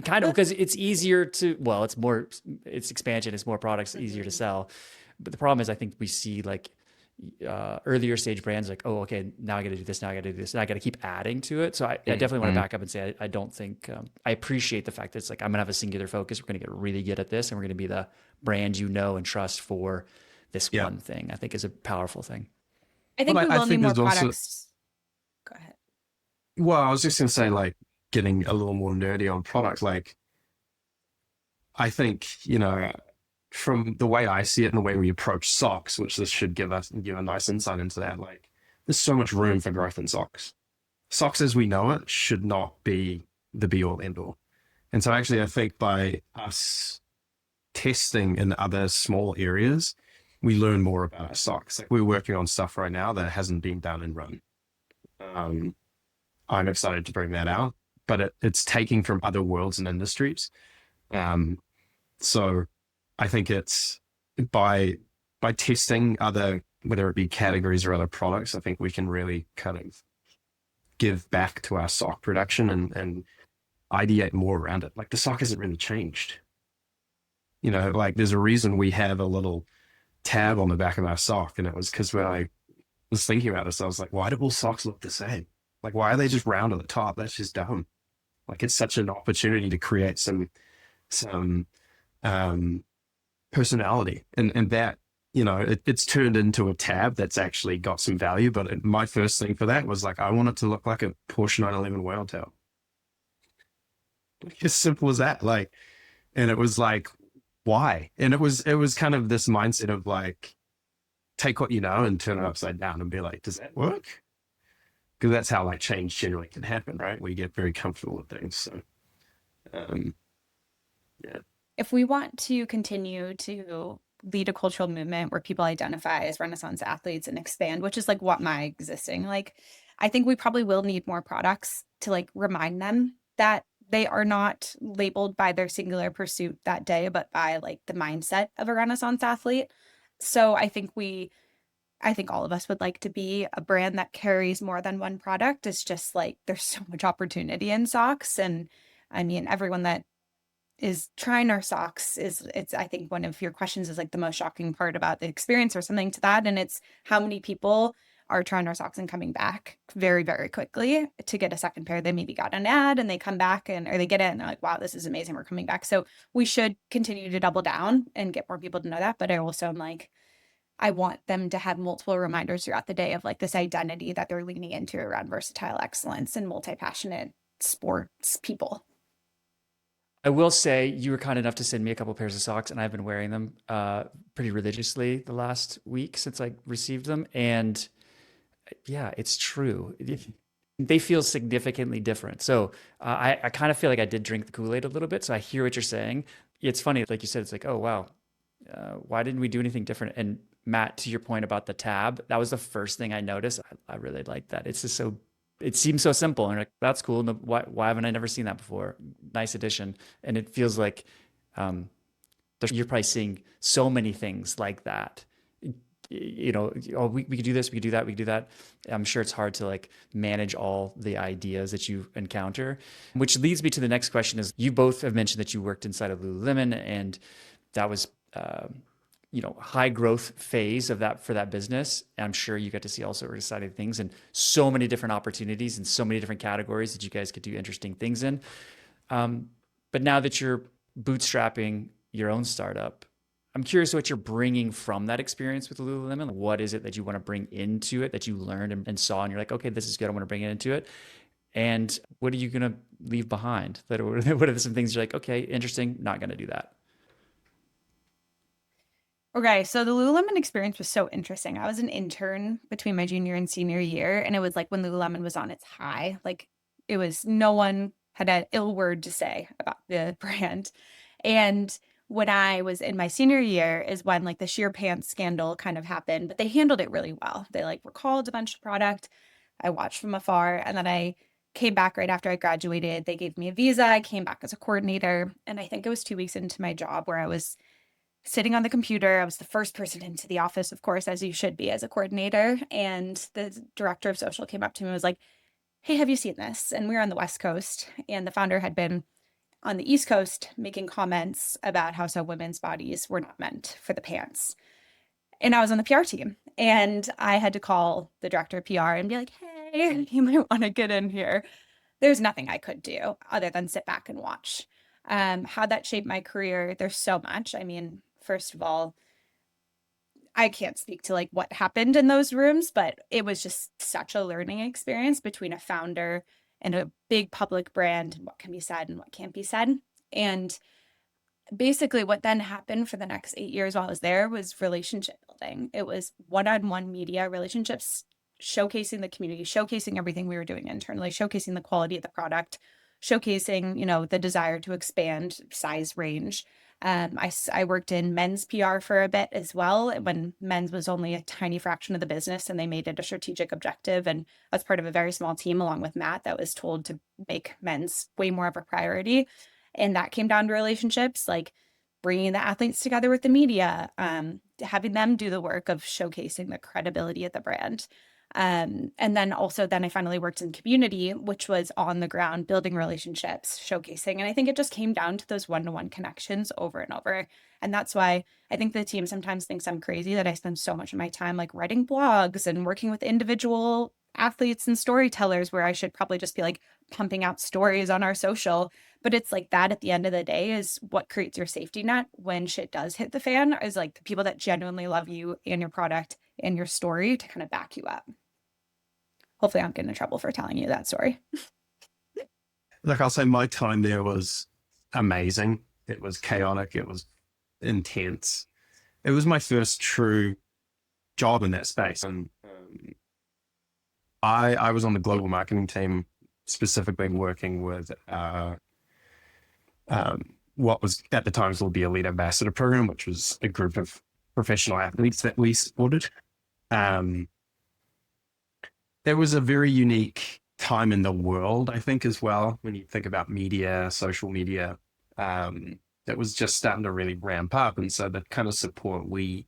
kind of, because it's easier to, well, it's expansion, it's more products, easier to sell. But the problem is, I think we see like earlier stage brands like, oh, okay, now I got to do this, now I got to do this, and I got to keep adding to it. So I definitely want to back up and say I don't think I appreciate the fact that it's like, I'm gonna have a singular focus. We're gonna get really good at this, and we're gonna be the brand you know and trust for this one thing. I think is a powerful thing. I think but we I will need think more there's also, products. Go ahead. well, I was just going to say, like, getting a little more nerdy on product, like, I think, you know, from the way I see it and the way we approach socks, which this should give a nice insight into that, like, there's so much room for growth in socks. Socks as we know it should not be the be all end all. And so actually, I think by us testing in other small areas, we learn more about our socks. Like, we're working on stuff right now that hasn't been done in run. I'm excited to bring that out, but it's taking from other worlds and industries. So I think it's by testing other, whether it be categories or other products, I think we can really kind of give back to our sock production and ideate more around it. Like, the sock hasn't really changed. You know, like, there's a reason we have a little tab on the back of our sock, and it was because when I was thinking about this, I was like, why do all socks look the same? Like, why are they just round at the top? That's just dumb. Like, it's such an opportunity to create some personality, and that, you know, it's turned into a tab that's actually got some value. But my first thing for that was like, I want it to look like a Porsche 911 whale tail. Like, as simple as that. Like, and it was like, why? And it was kind of this mindset of like, take what you know and turn it upside down and be like, does that work? Because that's how like change generally can happen, right? We get very comfortable with things. So, yeah. If we want to continue to lead a cultural movement where people identify as Renaissance athletes and expand, which is like what my existing, like, I think we probably will need more products to like remind them that they are not labeled by their singular pursuit that day, but by like the mindset of a Renaissance athlete. So I think all of us would like to be a brand that carries more than one product. It's just like there's so much opportunity in socks. And I mean, everyone that is trying our socks it's I think one of your questions is like the most shocking part about the experience or something to that. And it's how many people are trying our socks and coming back very, very quickly to get a second pair. They maybe got an ad and they come back or they get it and they're like, wow, this is amazing. We're coming back. So we should continue to double down and get more people to know that. But I also am like, I want them to have multiple reminders throughout the day of like this identity that they're leaning into around versatile excellence and multi-passionate sports people. I will say you were kind enough to send me a couple pairs of socks, and I've been wearing them pretty religiously the last week since I received them. And yeah, it's true. They feel significantly different. So I kind of feel like I did drink the Kool-Aid a little bit. So I hear what you're saying. It's funny, like you said, it's like, oh, wow. why didn't we do anything different? And Matt, to your point about the tab, that was the first thing I noticed. I really like that. It's just so, it seems so simple. And like, that's cool. No, why haven't I never seen that before? Nice addition. And it feels like um, you're probably seeing so many things like that. You know, oh, we could do this, we could do that, we could do that. I'm sure it's hard to like manage all the ideas that you encounter, which leads me to the next question is you both have mentioned that you worked inside of Lululemon and that was, you know, high growth phase of that for that business. And I'm sure you got to see all sorts of exciting things and so many different opportunities and so many different categories that you guys could do interesting things in. But now that you're bootstrapping your own startup, I'm curious what you're bringing from that experience with Lululemon. What is it that you want to bring into it that you learned and saw, and you're like, okay, this is good. I want to bring it into it. And what are you going to leave behind? What are some things you're like, okay, interesting, not going to do that? Okay, so the Lululemon experience was so interesting. I was an intern between my junior and senior year, and it was like when Lululemon was on its high. Like it was no one had an ill word to say about the brand. And when I was in my senior year is when like the sheer pants scandal kind of happened, but they handled it really well. They like recalled a bunch of product. I watched from afar, and then I came back right after I graduated. They gave me a visa. I came back as a coordinator, and I think it was 2 weeks into my job where I was sitting on the computer. I was the first person into the office, of course, as you should be as a coordinator. And the director of social came up to me and was like, hey, have you seen this? And we were on the West Coast, and the founder had been on the East Coast making comments about how some women's bodies were not meant for the pants. And I was on the PR team, and I had to call the director of PR and be like, hey, you might want to get in here. There's nothing I could do other than sit back and watch. How that shaped my career, there's so much. I mean, first of all, I can't speak to like what happened in those rooms, but it was just such a learning experience between a founder and a big public brand and what can be said and what can't be said. And basically what then happened for the next 8 years while I was there was relationship building. It was one-on-one media relationships, showcasing the community, showcasing everything we were doing internally, showcasing the quality of the product, showcasing, you know, the desire to expand size range. I worked in men's PR for a bit as well when men's was only a tiny fraction of the business, and they made it a strategic objective. And I was part of a very small team along with Matt that was told to make men's way more of a priority. And that came down to relationships, like bringing the athletes together with the media, having them do the work of showcasing the credibility of the brand. And then I finally worked in community, which was on the ground, building relationships, showcasing. And I think it just came down to those one-to-one connections over and over. And that's why I think the team sometimes thinks I'm crazy that I spend so much of my time like writing blogs and working with individual athletes and storytellers, where I should probably just be like pumping out stories on our social. But it's like that at the end of the day is what creates your safety net when shit does hit the fan, is like the people that genuinely love you and your product and your story to kind of back you up. Hopefully I don't get in trouble for telling you that story. Like I'll say, my time there was amazing. It was chaotic. It was intense. It was my first true job in that space. And I was on the global marketing team, specifically working with what was at the time called the Elite Ambassador Program, which was a group of professional athletes that we supported. There was a very unique time in the world, I think, as well, when you think about media, social media, that was just starting to really ramp up. And so the kind of support we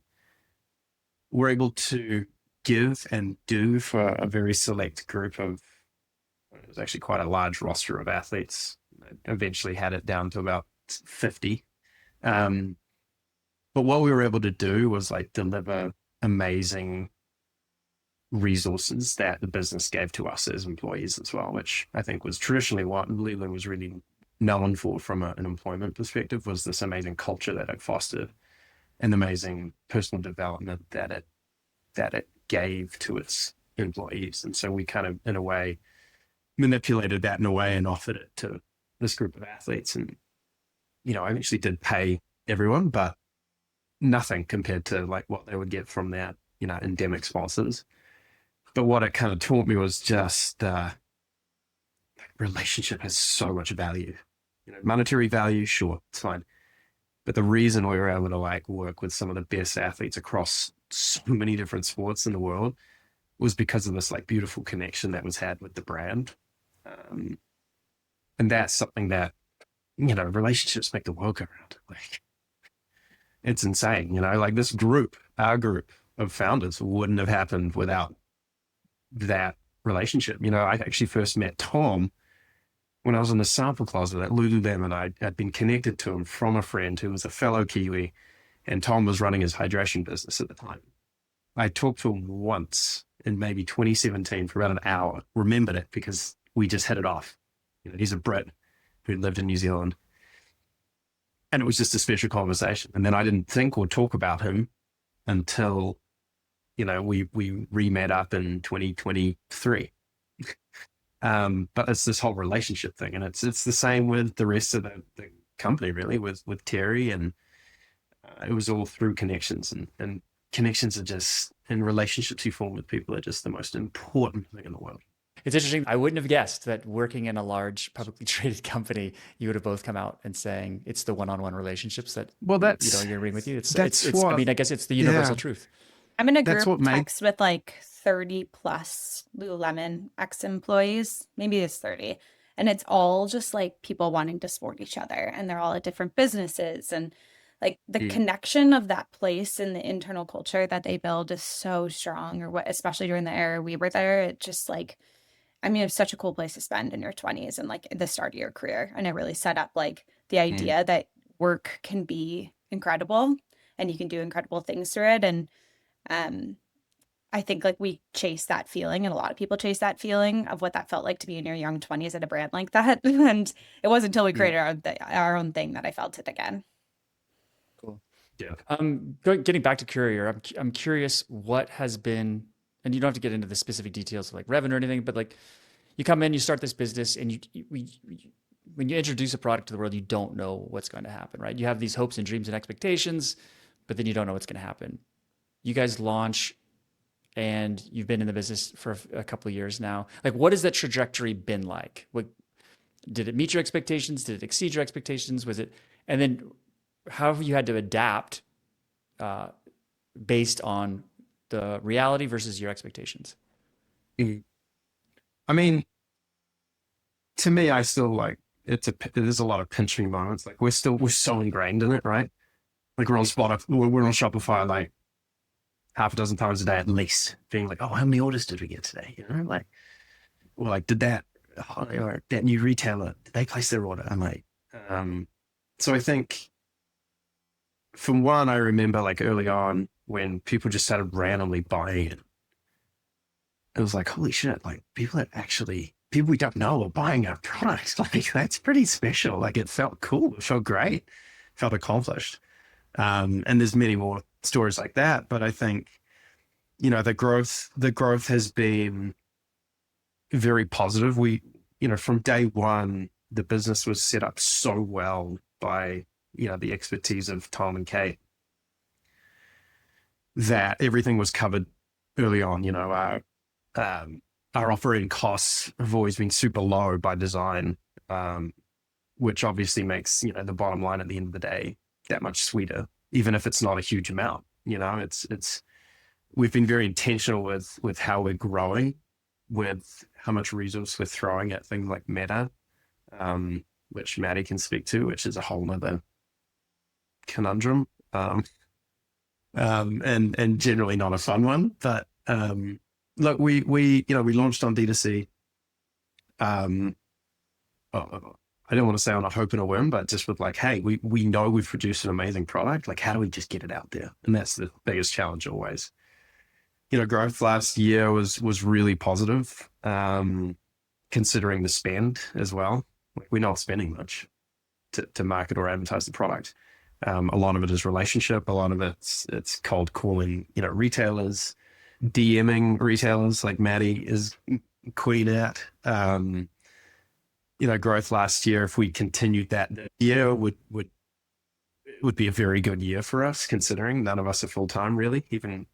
were able to give and do for a very select group of, it was actually quite a large roster of athletes. Eventually had it down to about 50. But what we were able to do was like deliver amazing resources that the business gave to us as employees as well, which I think was traditionally what Leland was really known for from an employment perspective, was this amazing culture that it fostered and amazing personal development that it gave to its employees. And so we kind of, in a way, manipulated that in a way and offered it to this group of athletes. And, you know, I actually did pay everyone, but nothing compared to like what they would get from their, you know, endemic sponsors. But what it kind of taught me was just relationship has so much value. You know, monetary value, sure, it's fine. But the reason we were able to like work with some of the best athletes across so many different sports in the world was because of this like beautiful connection that was had with the brand. Um, and that's something that, relationships make the world go round. Like, it's insane, like this group, our group of founders wouldn't have happened without that relationship. I actually first met Tom when I was in the sample closet at Lululemon. I'd been connected to him from a friend who was a fellow Kiwi, and Tom was running his hydration business at the time. I talked to him once in maybe 2017 for about an hour, remembered it because we just hit it off. He's a Brit who lived in New Zealand. And it was just a special conversation. And then I didn't think or talk about him until, we re-met up in 2023. But it's this whole relationship thing. And it's the same with the rest of the company, really, with Terry. And it was all through connections. And connections are just, and relationships you form with people are just the most important thing in the world. It's interesting. I wouldn't have guessed that working in a large publicly traded company, you would have both come out and saying it's the one-on-one relationships that, you're agreeing with you. I mean, I guess it's the universal truth. I'm in a group text with like 30 plus Lululemon ex-employees, maybe it's 30. And it's all just like people wanting to support each other. And they're all at different businesses. And like the connection of that place and the internal culture that they build is so strong, especially during the era we were there. It just like, it's such a cool place to spend in your 20s and like the start of your career. And it really set up like the idea that work can be incredible and you can do incredible things through it. And I think like we chase that feeling, and a lot of people chase that feeling of what that felt like to be in your young 20s at a brand like that. And it wasn't until we created our own thing that I felt it again. Cool. Yeah. Getting back to Courier, I'm curious what has been, and you don't have to get into the specific details of like revenue or anything, but like you come in, you start this business, and when you introduce a product to the world, you don't know what's going to happen, right? You have these hopes and dreams and expectations, but then you don't know what's going to happen. You guys launch, and you've been in the business for a couple of years now. Like, what has that trajectory been like? Did it meet your expectations? Did it exceed your expectations? And then how have you had to adapt based on the reality versus your expectations? I mean, to me, I still like there's a lot of pinch me moments. Like we're so ingrained in it, right? Like we're on Spotify, we're on Shopify like half a dozen times a day at least, being like, oh, how many orders did we get today? Like, did that new retailer, did they place their order? I'm like, so I think from one, I remember like early on when people just started randomly buying it. It was like, holy shit, like people we don't know are buying our products. Like that's pretty special. Like it felt cool. It felt great. Felt accomplished. And there's many more stories like that. But I think, the growth has been very positive. From day one, the business was set up so well by, the expertise of Tom and Kate that everything was covered early on. Our operating costs have always been super low by design, which obviously makes, the bottom line at the end of the day that much sweeter, even if it's not a huge amount. We've been very intentional with how we're growing, with how much resource we're throwing at things like Meta, which Mattie can speak to, which is a whole nother conundrum, and generally not a fun one. But look, we launched on D2C. I don't want to say on a hope and a whim, but just with like, hey, we know we've produced an amazing product. Like, how do we just get it out there? And that's the biggest challenge always. Growth last year was really positive, considering the spend as well. Like, we're not spending much to market or advertise the product. A lot of it is relationship. A lot of it's cold calling, retailers, DMing retailers like Mattie is queen at. Growth last year, if we continued that year, would be a very good year for us, considering none of us are full time really. Even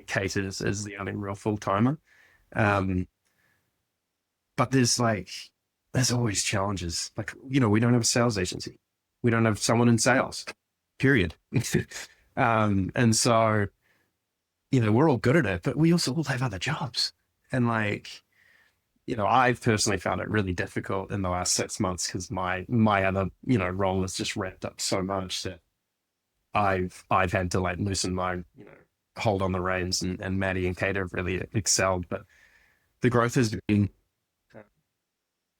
Kate is the only real full timer. But there's always challenges. Like we don't have a sales agency, we don't have someone in sales. period. And so, we're all good at it, but we also all have other jobs. And like, I've personally found it really difficult in the last 6 months because my other, role has just ramped up so much that I've had to like loosen my, hold on the reins, and Mattie and Kate have really excelled. But the growth has been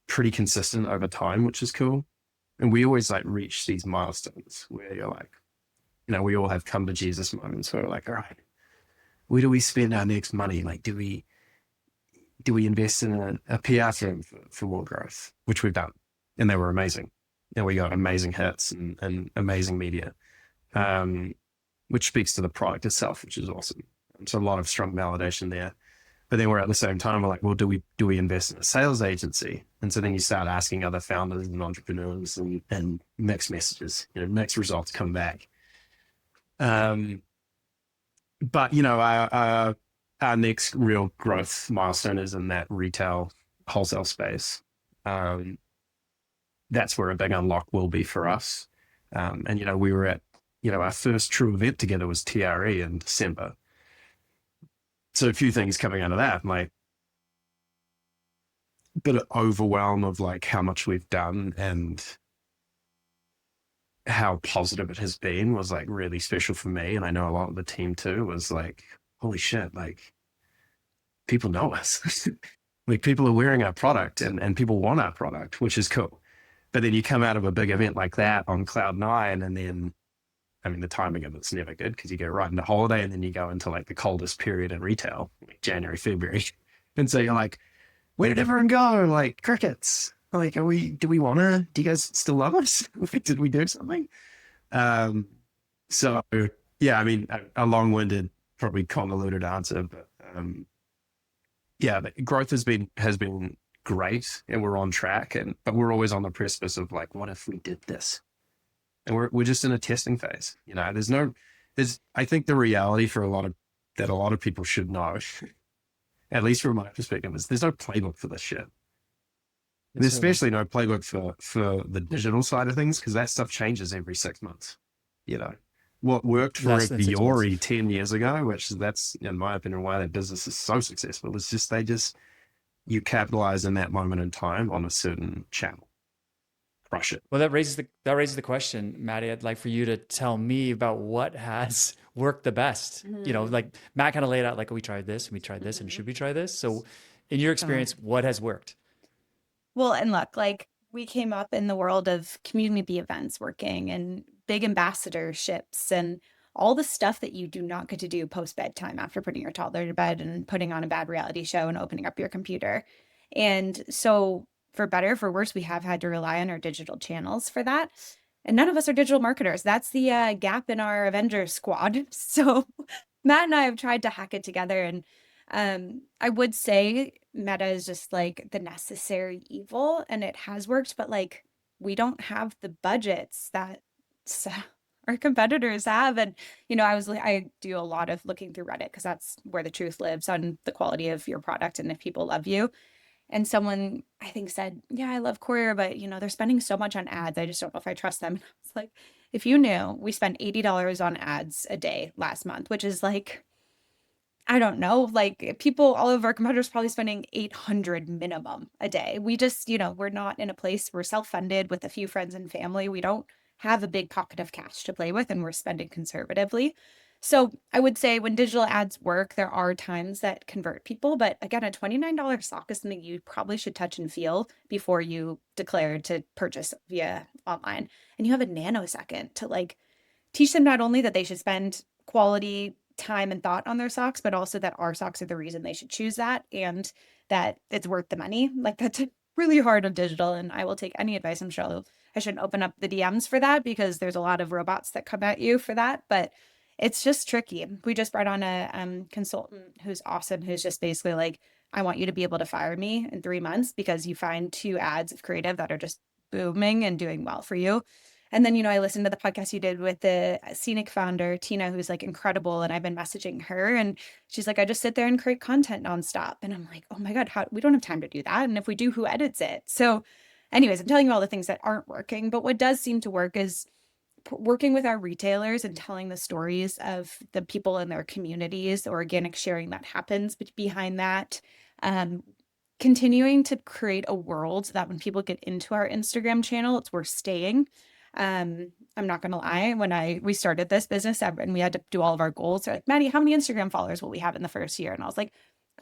pretty consistent over time, which is cool. And we always like reach these milestones where you're like, we all have come to Jesus moments where we're like, all right, where do we spend our next money? Like, do we invest in a PR firm for more growth, which we've done, and they were amazing. And we got amazing hits and amazing media, which speaks to the product itself, which is awesome. So a lot of strong validation there. But then we're at the same time, we're like, well, do we invest in a sales agency? And so then you start asking other founders and entrepreneurs, and mixed messages, mixed results come back. But our next real growth milestone is in that retail wholesale space. That's where a big unlock will be for us. And we were at our first true event together was TRE in December. So a few things coming out of that, like a bit of overwhelm of like how much we've done and how positive it has been was like really special for me. And I know a lot of the team too was like, holy shit, like people know us. Like people are wearing our product and people want our product, which is cool. But then you come out of a big event like that on cloud nine, and then, I mean, the timing of it's never good because you go right into holiday and then you go into like the coldest period in retail, like January, February. And so you're like, where did everyone go? Like crickets. Like, do you guys still love us? Did we do something? So yeah, I mean, a long-winded, probably convoluted answer, but yeah, the growth has been great and we're on track, but we're always on the precipice of like, what if we did this? And we're just in a testing phase. I think the reality for a lot of people should know, at least from my perspective, is there's no playbook for this shit. And especially no playbook for the digital side of things, because that stuff changes every 6 months. What worked for Biore 10 years ago, which that's, in my opinion, why that business is so successful, is just you capitalize in that moment in time on a certain channel. Crush it. Well, that raises the question, Mattie. I'd like for you to tell me about what has worked the best. Like Matt kind of laid out, like, we tried this and we tried this, and should we try this? So in your experience, what has worked? Well, and look, like we came up in the world of community events working and big ambassadorships and all the stuff that you do not get to do post bedtime after putting your toddler to bed and putting on a bad reality show and opening up your computer. And so for better, for worse, we have had to rely on our digital channels for that. And none of us are digital marketers. That's the gap in our Avengers squad. So Matt and I have tried to hack it together. And I would say Meta is just like the necessary evil, and it has worked, but like we don't have the budgets that our competitors have. And I do a lot of looking through Reddit because that's where the truth lives on the quality of your product and if people love you. And someone, I think, said, yeah, I love Courier, but they're spending so much on ads. I just don't know if I trust them. It's like, if you knew we spent $80 on ads a day last month, which is like, I don't know, like people, all of our competitors probably spending 800 minimum a day. We just, we're not in a place, we're self-funded with a few friends and family. We don't have a big pocket of cash to play with, and we're spending conservatively. So I would say when digital ads work, there are times that convert people. But again, a $29 sock is something you probably should touch and feel before you declare to purchase via online. And you have a nanosecond to like teach them not only that they should spend quality time and thought on their socks, but also that our socks are the reason they should choose that and that it's worth the money. Like that's really hard on digital. And I will take any advice. I'm sure I shouldn't open up the DMs for that because there's a lot of robots that come at you for that. But it's just tricky. We just brought on a consultant who's awesome, who's just basically like, I want you to be able to fire me in 3 months because you find 2 ads of creative that are just booming and doing well for you. And then, I listened to the podcast you did with the Scenic founder, Tina, who's like incredible. And I've been messaging her and she's like, I just sit there and create content nonstop. And I'm like, oh my God, we don't have time to do that. And if we do, who edits it? So anyways, I'm telling you all the things that aren't working. But what does seem to work is working with our retailers and telling the stories of the people in their communities, the organic sharing that happens behind that. Um, Continuing to create a world that when people get into our Instagram channel, it's worth staying. I'm not gonna lie, when we started this business and we had to do all of our goals, they're like, Mattie, how many Instagram followers will we have in the first year? And I was like,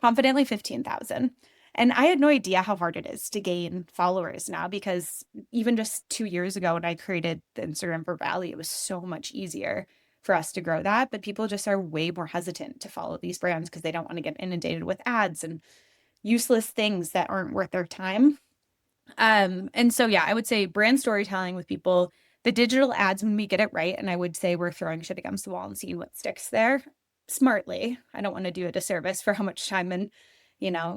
confidently 15,000. And I had no idea how hard it is to gain followers now, because even just 2 years ago when I created the Instagram for Valley, it was so much easier for us to grow that. But people just are way more hesitant to follow these brands because they don't want to get inundated with ads and useless things that aren't worth their time. And so yeah, I would say brand storytelling with people, the digital ads when we get it right, and I would say we're throwing shit against the wall and seeing what sticks there smartly. I don't want to do a disservice for how much time and,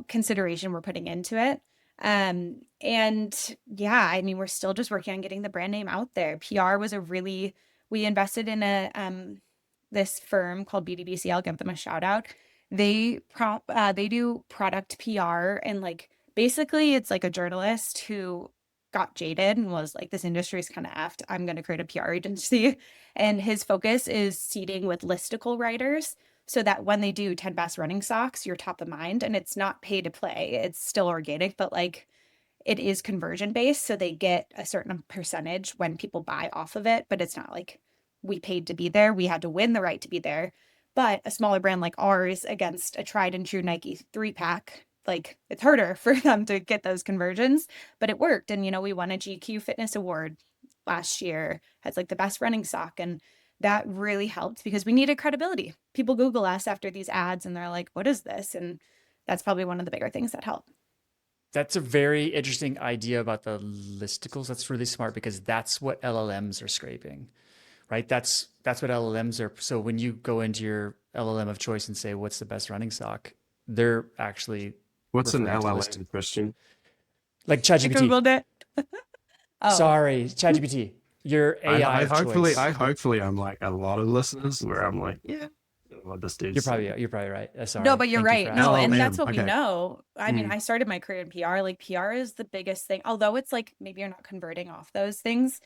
consideration we're putting into it. And yeah, I mean, we're still just working on getting the brand name out there. PR was we invested in this firm called BDBC. I'll give them a shout out. They do product PR, and like basically it's like a journalist who got jaded and was like, this industry is kind of effed. I'm going to create a PR agency. And his focus is seeding with listicle writers so that when they do 10 best running socks, you're top of mind, and it's not pay to play. It's still organic, but like it is conversion based. So they get a certain percentage when people buy off of it, but it's not like we paid to be there. We had to win the right to be there. But a smaller brand like ours against a tried and true Nike 3-pack, like it's harder for them to get those conversions, but it worked. And, we won a GQ Fitness Award last year as like the best running sock. And that really helped because we needed credibility. People Google us after these ads and they're like, what is this? And that's probably one of the bigger things that help. That's a very interesting idea about the listicles. That's really smart because that's what LLMs are scraping, right? That's what LLMs are. So when you go into your LLM of choice and say, what's the best running sock? They're actually What's an referring to LLM question? like I ChatGPT. Googled it. Oh, Sorry, ChatGPT, your AI I of hopefully, choice. I hopefully I'm like a lot of listeners where I'm like, yeah, what this You're dude's probably saying. you're probably right. no, Sorry. but you're Thank you for right. No, asking. and that's LLM. what we Okay. know. I mean, Mm. I started my career in PR. Like PR is the biggest thing. Although it's like maybe you're not converting off those things,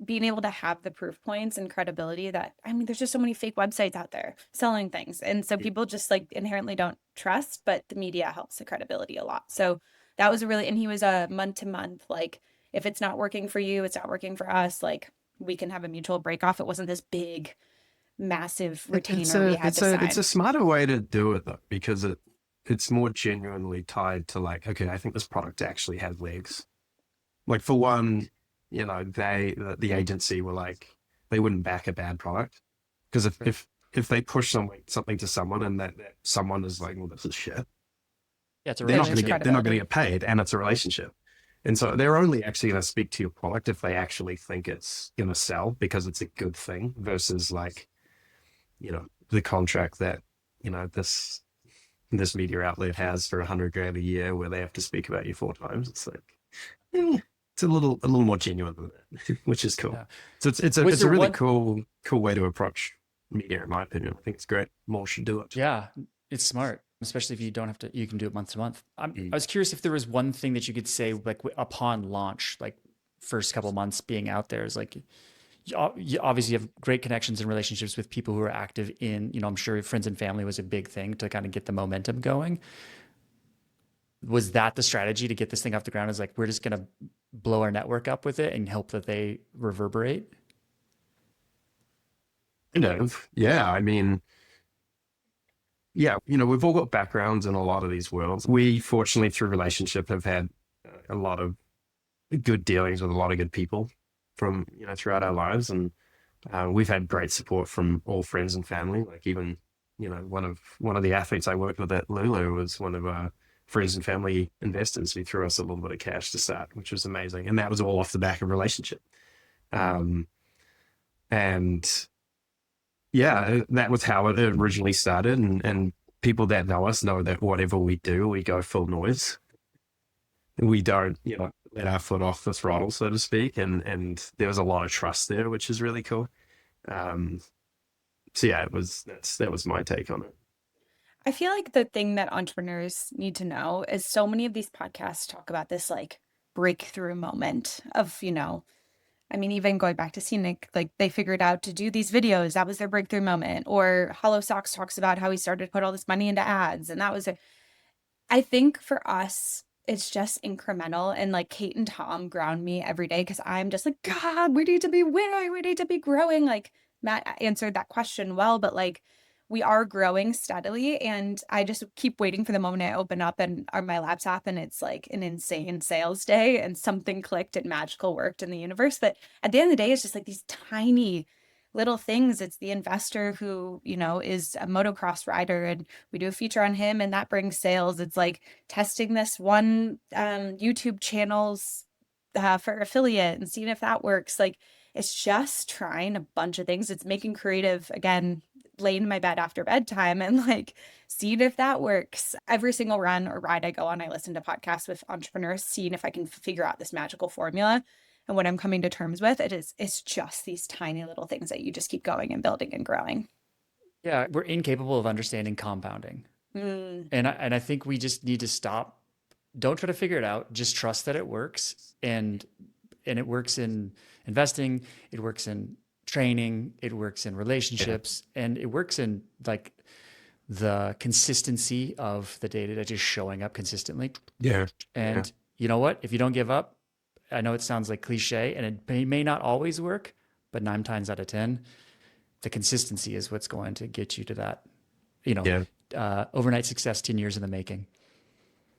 being able to have the proof points and credibility that, I mean, there's just so many fake websites out there selling things. And so people just like inherently don't trust, but the media helps the credibility a lot. So that was and he was a month to month, like if it's not working for you, it's not working for us. Like we can have a mutual break off. It wasn't this big, massive It's retainer we a had it's to a it's a sign. smarter way to do it though, because it's more genuinely tied to like, okay, I think this product actually has legs. Like for one, the agency were like, they wouldn't back a bad product because Right. if they push something to someone and that someone is like, well, this is shit, Yeah, it's a they're They not going to lose relationship. get they're not going to credibility. get paid, and it's a relationship. And so they're only actually going to speak to your product if they actually think it's going to sell because it's a good thing versus like, the contract that, this media outlet has for 100 grand a year where they have to speak about you 4 times. It's like, it's a little more genuine than that, which is cool. Yeah. So it's a Was it's there a really one? cool way to approach media, in my opinion. I think it's great. More should do it. Yeah, it's smart, especially if you don't have to. You can do it month to month. I Mm. was curious if there was one thing that you could say, like upon launch, like first couple months being out there, is like you obviously have great connections and relationships with people who are active in. I'm sure friends and family was a big thing to kind of get the momentum going. Was that the strategy to get this thing off the ground? Is like we're just gonna blow our network up with it and hope that they reverberate. Yeah. I mean, yeah, we've all got backgrounds in a lot of these worlds. We fortunately through relationship have had a lot of good dealings with a lot of good people from throughout our lives, and we've had great support from all friends and family. Like even one of the athletes I worked with at Lulu was one of our friends and family investors who threw us a little bit of cash to start, which was amazing, and that was all off the back of relationship. Um, and yeah, that was how it originally started, and people that know us know that whatever we do, we go full noise. We don't, let our foot off the throttle, so to speak. And there was a lot of trust there, which is really cool. Um, so yeah, that was my take on it. I feel like the thing that entrepreneurs need to know is so many of these podcasts talk about this like breakthrough moment of, I mean, even going back to Scenic, like they figured out to do these videos. That was their breakthrough moment. Or Hollow Socks talks about how he started to put all this money into ads. And that was I think for us, it's just incremental. And like Kate and Tom ground me every day because I'm just like, God, we need to be winning. We need to be growing. Like Matt answered that question well, but like we are growing steadily. And I just keep waiting for the moment I open up and on my laptop and it's like an insane sales day and something clicked and magical worked in the universe. But at the end of the day, it's just like these tiny little things. It's the investor who, is a motocross rider and we do a feature on him and that brings sales. It's like testing this one YouTube channel's for affiliate and seeing if that works. Like it's just trying a bunch of things. It's making creative again, laying in my bed after bedtime and like seeing if that works. Every single run or ride I go on, I listen to podcasts with entrepreneurs, seeing if I can figure out this magical formula. And what I'm coming to terms with, it's just these tiny little things that you just keep going and building and growing. Yeah, we're incapable of understanding compounding. Mm. And I think we just need to stop. Don't try to figure it out. Just trust that it works. And it works in investing, it works in training, it works in Yeah. relationships, and it works in like the consistency of the data that just showing up consistently. Yeah. Yeah. And you know what? If you don't give up, I know it sounds like cliche and it may not always work, but 9 times out of 10, the consistency is what's going to get you to that, you know, Yeah. overnight success, 10 years in the making.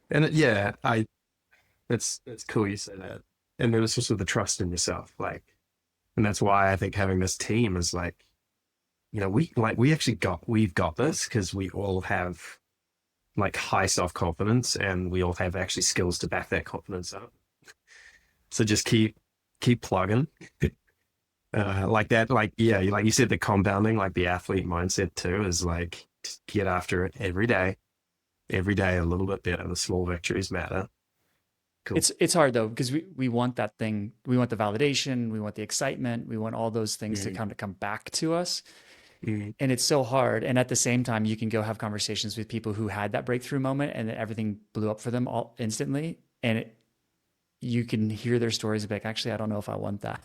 And it's cool you say that. And then it's also the trust in yourself. Like, and that's why I think having this team is like, we've got this because we all have like high self-confidence and we all have actually skills to back that confidence up. So just keep plugging. Like that, like yeah, like you said, the compounding, like the athlete mindset too, is like just get after it every day a little bit better. The small victories matter. Cool. It's hard though because we want that thing, we want the validation, we want the excitement, we want all those things to Mm, come back to us, mm, and it's so hard. And at the same time, you can go have conversations with people who had that breakthrough moment and then everything blew up for them all instantly, and you can hear their stories like, actually, I don't know if I want that.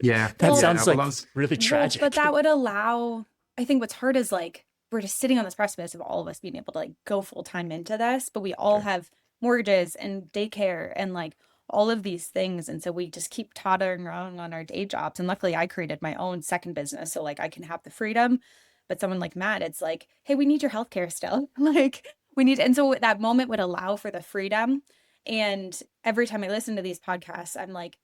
yeah, That Well, yeah. sounds Well, like that's really well, but tragic. that would allow, I think what's hard is like we're just sitting on this precipice of all of us being able to like go full time into this, but we all true. have mortgages and daycare and like all of these things. And so we just keep tottering around on our day jobs. And luckily I created my own second business. So like I can have the freedom. But someone like Matt, it's like, hey, we need your healthcare still. Like we need, and so that moment would allow for the freedom. And every time I listen to these podcasts, I'm like,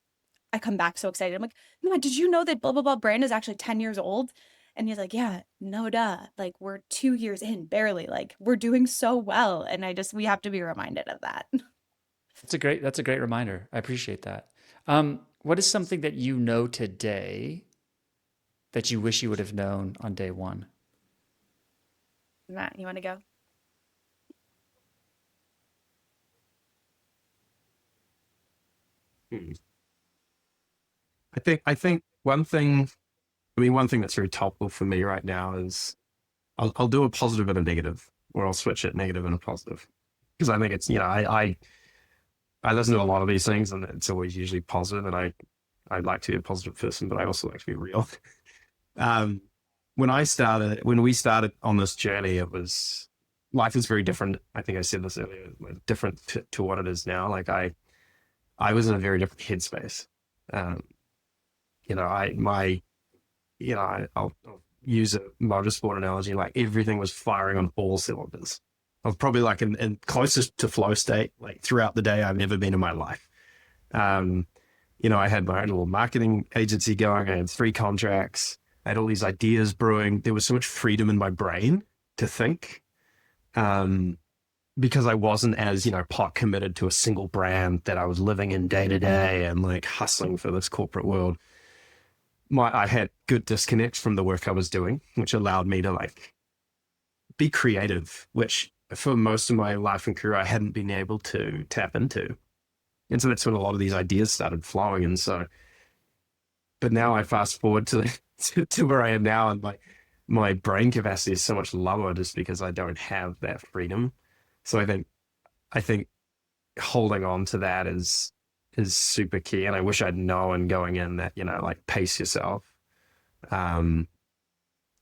I come back so excited. I'm like, no, did you know that blah, blah, blah brand is actually 10 years old? And he's like, yeah, no, duh. Like we're 2 years in, barely. Like we're doing so well. And we have to be reminded of that. That's a great reminder. I appreciate that. What is something that you know today that you wish you would have known on day one? Matt, you want to go? Hmm. I think one thing. I mean, one thing that's very topical for me right now is I'll do a positive and a negative, or I'll switch it negative and a positive because I think it's I listen to a lot of these things and it's always usually positive, and I'd like to be a positive person, but I also like to be real. Um, when we started on this journey, it was life is very different. I think I said this earlier, like, different to what it is now. Like I was in a very different headspace. Um, you know, I'll use a motorsport analogy. Like everything was firing on all cylinders. I was probably like in closest to flow state, like throughout the day I've ever been in my life. Um, I had my own little marketing agency going. I had 3 contracts. I had all these ideas brewing. There was so much freedom in my brain to think, um, because I wasn't as, pot committed to a single brand that I was living in day to day and like hustling for this corporate world. I had good disconnect from the work I was doing, which allowed me to like be creative, which for most of my life and career I hadn't been able to tap into. And so that's when a lot of these ideas started flowing. And so, but now I fast forward to where I am now, and my brain capacity is so much lower just because I don't have that freedom. So I think holding on to that is super key. And I wish I'd known going in that, like pace yourself, um,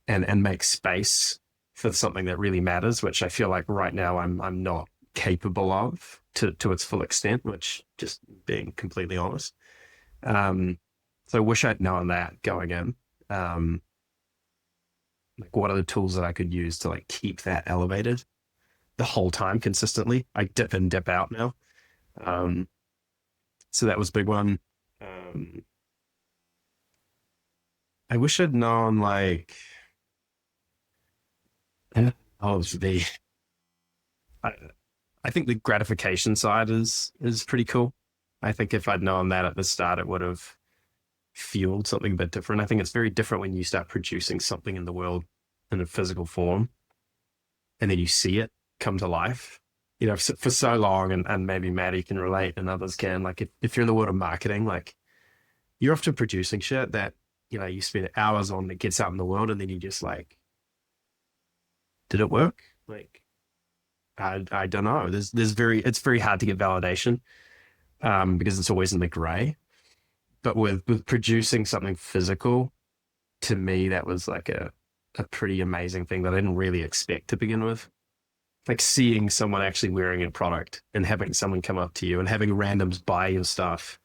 and make space for something that really matters, which I feel like right now I'm not capable of to its full extent, which just being completely honest. So I wish I'd known that going in. Um, like what are the tools that I could use to like keep that elevated the whole time consistently? I dip in, dip out now. Um, so that was a big one. Um, I wish I'd known like of the I, I think the gratification side is pretty cool. I think if I'd known that at the start, it would have fueled something a bit different. I think it's very different when you start producing something in the world in a physical form and then you see it come to life. For so long, and maybe Mattie can relate and others can, like if you're in the world of marketing, like you're often producing shit that, you spend hours on that gets out in the world and then you just like, did it work? Like, I don't know. It's very hard to get validation, because it's always in the gray. But with producing something physical, to me, that was like a pretty amazing thing that I didn't really expect to begin with. Like seeing someone actually wearing a product and having someone come up to you and having randoms buy your stuff,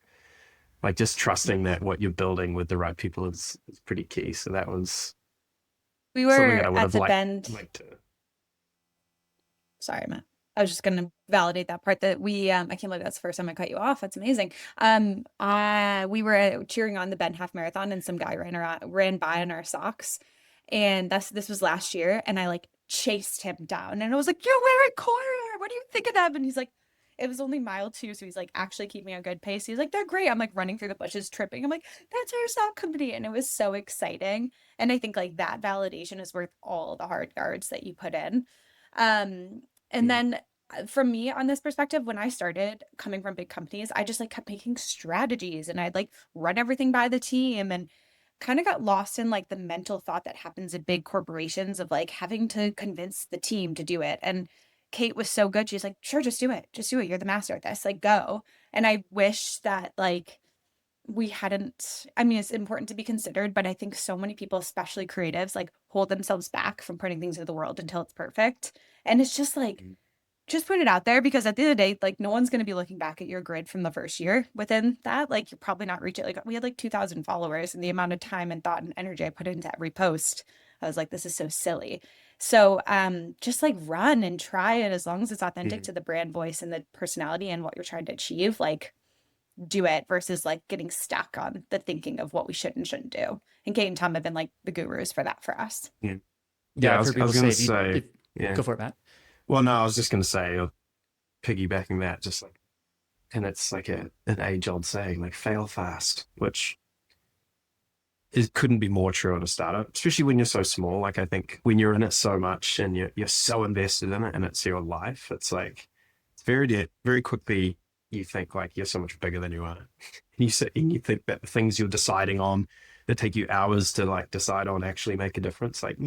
like just trusting that what you're building with the right people is pretty key. So that was We something that were I would at have the bend. liked to. Sorry, Matt. I was just gonna validate that part that I can't believe that's the first time I cut you off. That's amazing. We were cheering on the Bend Half Marathon and some guy ran by in our socks. And this was last year, and I like chased him down and I was like, "You're wearing Courier. What do you think of them?" And he's like, it was only mile 2, so he's like actually keeping a good pace. He's like, "They're great." I'm like running through the bushes, tripping. I'm like, "That's our sock company." And it was so exciting. And I think like that validation is worth all the hard yards that you put in. And Mm, then from me on this perspective, when I started coming from big companies, I just like kept making strategies and I'd like run everything by the team and kind of got lost in like the mental thought that happens in big corporations of like having to convince the team to do it. And Kate was so good. She's like, "Sure, just do it. Just do it. You're the master at this. Like, go." And I wish that like we hadn't, I mean, it's important to be considered, but I think so many people, especially creatives, like hold themselves back from putting things into the world until it's perfect. And it's just like, mm, just put it out there because at the end of the day, like no one's going to be looking back at your grid from the first year within that. Like you're probably not reaching, like we had like 2,000 followers and the amount of time and thought and energy I put into every post, I was like, this is so silly. So just like run and try it as long as it's authentic mm. to the brand voice and the personality and what you're trying to achieve, like do it versus like getting stuck on the thinking of what we should and shouldn't do. And Kate and Tom have been like the gurus for that for us. Yeah. Yeah, Yeah, I've heard I was people going say to say, if yeah. go for it, Matt. Well, no, I was just going to say, piggybacking that, just like, and it's like an age old saying, like fail fast, which it couldn't be more true at a startup, especially when you're so small. Like I think when you're in it so much and you're so invested in it and it's your life, it's like it's very quickly you think like you're so much bigger than you are. And you think that the things you're deciding on that take you hours to like decide on actually make a difference. Like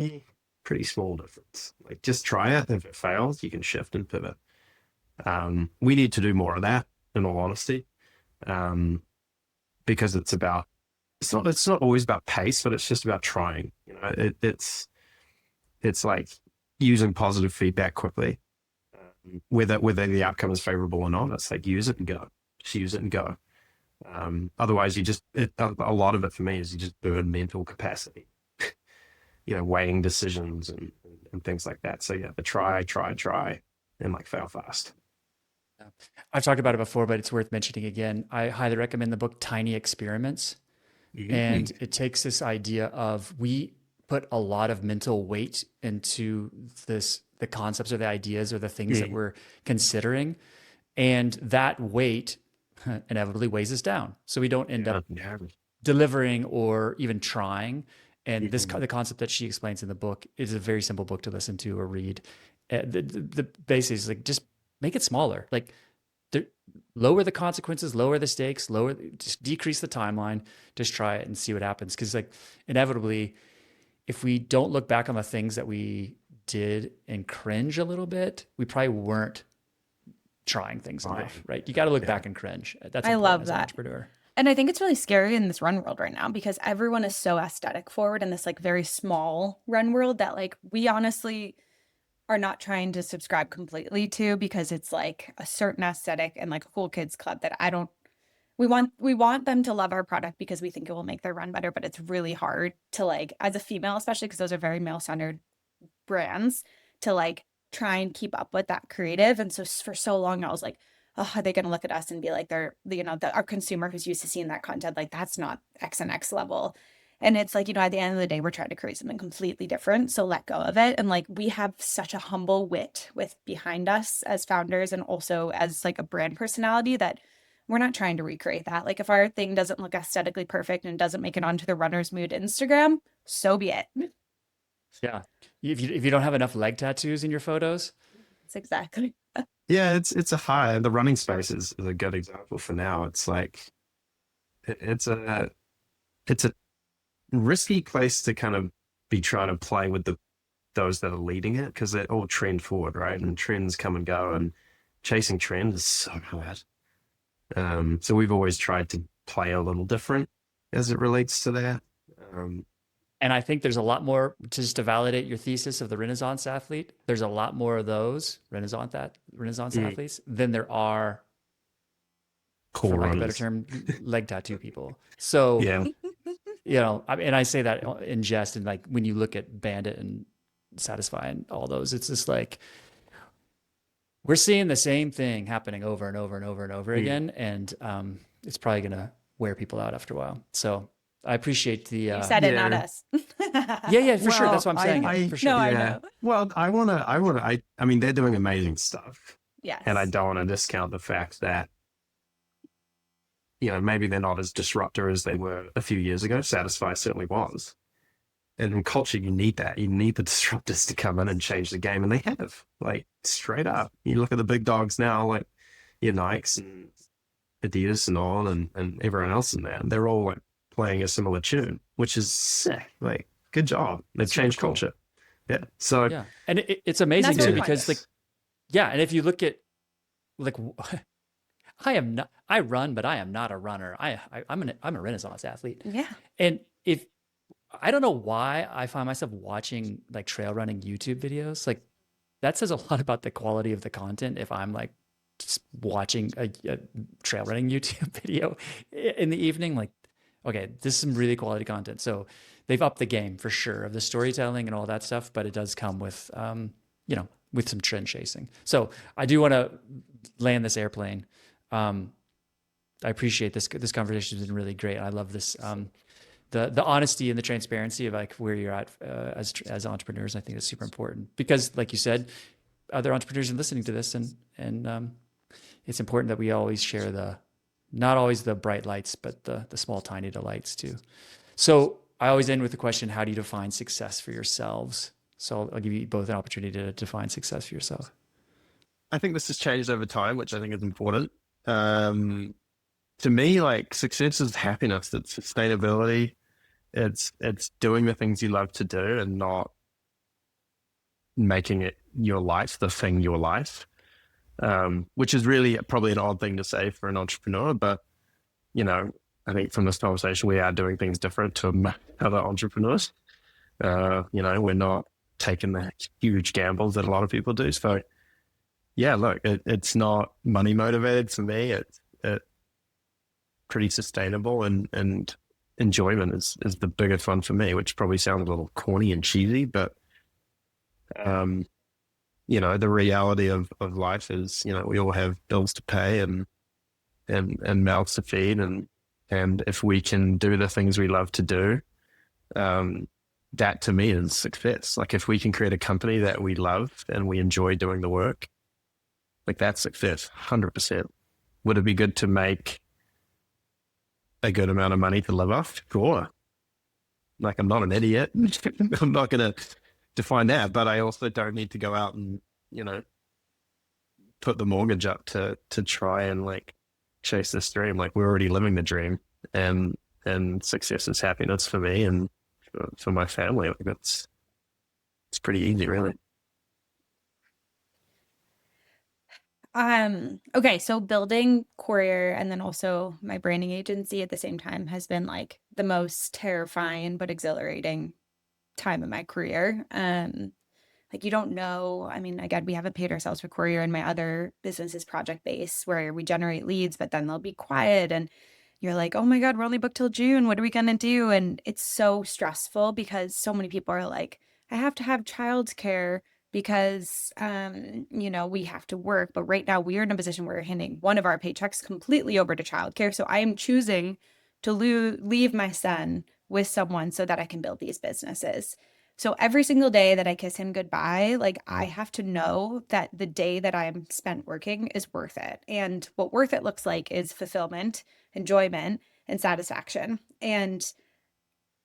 pretty small difference. Like just try it. If it fails, you can shift and pivot. We need to do more of that, in all honesty, um, because it's not always about pace, but it's just about trying. It's like using positive feedback quickly, whether the outcome is favorable or not. It's like use it and go, just use it and go. Otherwise, a lot of it for me is you just burn mental capacity, weighing decisions and things like that. So yeah, the try, and like fail fast. Yeah. I've talked about it before, but it's worth mentioning again. I highly recommend the book Tiny Experiments. And Mm. it takes this idea of we put a lot of mental weight into the concepts or the ideas or the things that Mm. we're considering. And that weight inevitably weighs us down. So we don't end Yeah, up yeah. delivering or even trying. And Mhm. the concept that she explains in the book is a very simple book to listen to or read. The basics is like just make it smaller. Like the, lower the consequences, lower the stakes, just decrease the timeline, just try it and see what happens. Because like inevitably, if we don't look back on the things that we did and cringe a little bit, we probably weren't trying things in Right. life, right? You got to look Yeah. back and cringe. That's I important love as an that. entrepreneur. And I think it's really scary in this run world right now because everyone is so aesthetic forward in this like very small run world that like we honestly are not trying to subscribe completely to because it's like a certain aesthetic and like a cool kids club that I don't we want them to love our product because we think it will make their run better, but it's really hard to like as a female, especially because those are very male-centered brands, to like try and keep up with that creative. And so for so long I was like, oh, are they going to look at us and be like they're our consumer who's used to seeing that content, like that's not X and X level. And it's like, at the end of the day, we're trying to create something completely different. So let go of it. And like we have such a humble wit with behind us as founders and also as like a brand personality that we're not trying to recreate that. Like if our thing doesn't look aesthetically perfect and doesn't make it onto the runner's mood Instagram, so be it. Yeah. If you don't have enough leg tattoos in your photos, It's exactly. Yeah, it's a high. The running space is a good example for now. It's like it's a risky place to kind of be trying to play with those that are leading it because they're all trend forward, right? And trends come and go, and chasing trends is so hard. So we've always tried to play a little different as it relates to that. Um, and I think there's a lot more just to validate your thesis of the Renaissance athlete. There's a lot more of those Renaissance athletes than there are, for Core lack of a better runners. term, leg tattoo people. So, Yeah, and I say that in jest, and like when you look at Bandit and Satisfy and all those, it's just like we're seeing the same thing happening over and over and over and over again, and it's probably gonna wear people out after a while. So I appreciate the You said it, not yeah. us. yeah, for sure. That's why I'm Well, saying I it for sure. No, I yeah. know. Well, I mean, they're doing amazing stuff, Yes. and I don't want to discount the fact that maybe they're not as disruptor as they were a few years ago. Satisfy certainly was. And in culture, you need that. You need the disruptors to come in and change the game. And they have, like, straight up. You look at the big dogs now, like your Nikes and Adidas and all, and everyone else in there. They're all like playing a similar tune, which is sick. Like, good job. They've Super changed cool. culture. Yeah. So, Yeah, and it's And amazing that's too what we because want. like and if you look at like I run, but I am not a runner. I'm a Renaissance athlete, Yeah. and if I don't know why I find myself watching like trail running YouTube videos, like that says a lot about the quality of the content. If I'm like just watching a trail running YouTube video in the evening, like, okay, this is some really quality content. So they've upped the game for sure of the storytelling and all that stuff, but it does come with, with some trend chasing. So I do want to land this airplane. I appreciate this. This conversation has been really great. I love this. The honesty and the transparency of like where you're at as entrepreneurs. I think is super important because, like you said, other entrepreneurs are listening to this, and it's important that we always share not always the bright lights, but the small, tiny delights too. So I always end with the question: how do you define success for yourselves? So I'll give you both an opportunity to define success for yourself. I think this has changed over time, which I think is important. To me, like, success is happiness. It's sustainability. It's doing the things you love to do and not making it your life, the thing your life, which is really probably an odd thing to say for an entrepreneur. But, I think from this conversation, we are doing things different to other entrepreneurs. We're not taking the huge gambles that a lot of people do. So, yeah, look, it's not money motivated for me. It's pretty sustainable and enjoyment is the biggest one for me, which probably sounds a little corny and cheesy, but the reality of life is, we all have bills to pay and mouths to feed, and if we can do the things we love to do, that to me is success. Like if we can create a company that we love and we enjoy doing the work, like that's success, 100%. Would it be good to make a good amount of money to live off? Sure. Like I'm not an idiot. I'm not going to define that, but I also don't need to go out and, put the mortgage up to try and like chase this dream. Like we're already living the dream, and success is happiness for me and for my family. Like it's pretty easy, really. Okay, so building Courier and then also my branding agency at the same time has been like the most terrifying but exhilarating time in my career. Like you don't know. I mean, again, we haven't paid ourselves for Courier, and my other business is project based where we generate leads, but then they'll be quiet and you're like, oh my God, we're only booked till June. What are we gonna do? And it's so stressful because so many people are like, I have to have childcare because we have to work. But right now we are in a position where we're handing one of our paychecks completely over to childcare. So I am choosing to leave my son with someone so that I can build these businesses. So every single day that I kiss him goodbye, like I have to know that the day that I'm spent working is worth it. And what worth it looks like is fulfillment, enjoyment, and satisfaction. And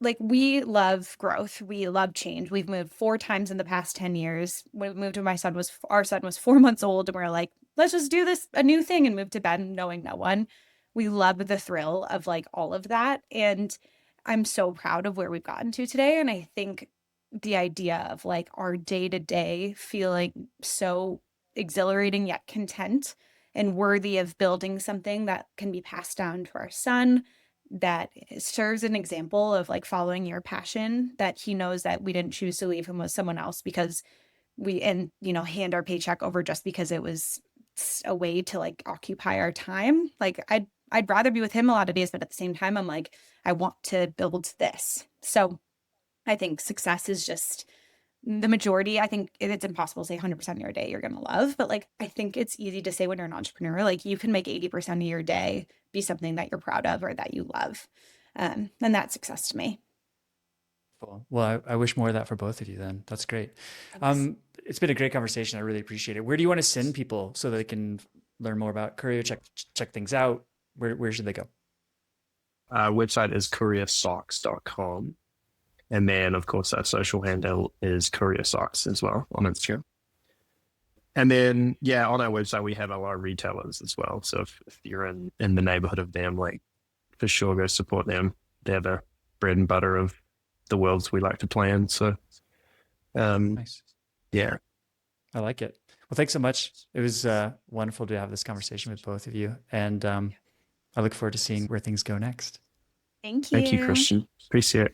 like we love growth, we love change. We've moved 4 times in the past 10 years. When we moved when our son was 4 months old, and we are like, let's just do this a new thing and move to bed knowing no one. We love the thrill of like all of that. And I'm so proud of where we've gotten to today. And I think the idea of like our day to day feeling so exhilarating yet content and worthy of building something that can be passed down to our son, that serves an example of like following your passion, that he knows that we didn't choose to leave him with someone else because hand our paycheck over just because it was a way to like occupy our time. Like I'd rather be with him a lot of days, but at the same time I'm like, I want to build this. So I think success is just the majority. I think it's impossible to say 100% of your day you're going to love, but like I think it's easy to say when you're an entrepreneur, like you can make 80% of your day be something that you're proud of or that you love. And that's success to me. Cool. Well, I wish more of that for both of you then. That's great. Thanks. It's been a great conversation. I really appreciate it. Where do you want to send people so they can learn more about Courier, check things out? Where should they go? Website is couriersocks.com. And then, of course, our social handle is Courier Socks as well on Instagram. And then, yeah, on our website, we have a lot of retailers as well. So if you're in the neighborhood of them, like for sure, go support them. They're the bread and butter of the worlds we like to play in. So, Nice. yeah. I like it. Well, thanks so much. It was wonderful to have this conversation with both of you. And I look forward to seeing where things go next. Thank Thank you, you. Christian. Appreciate it.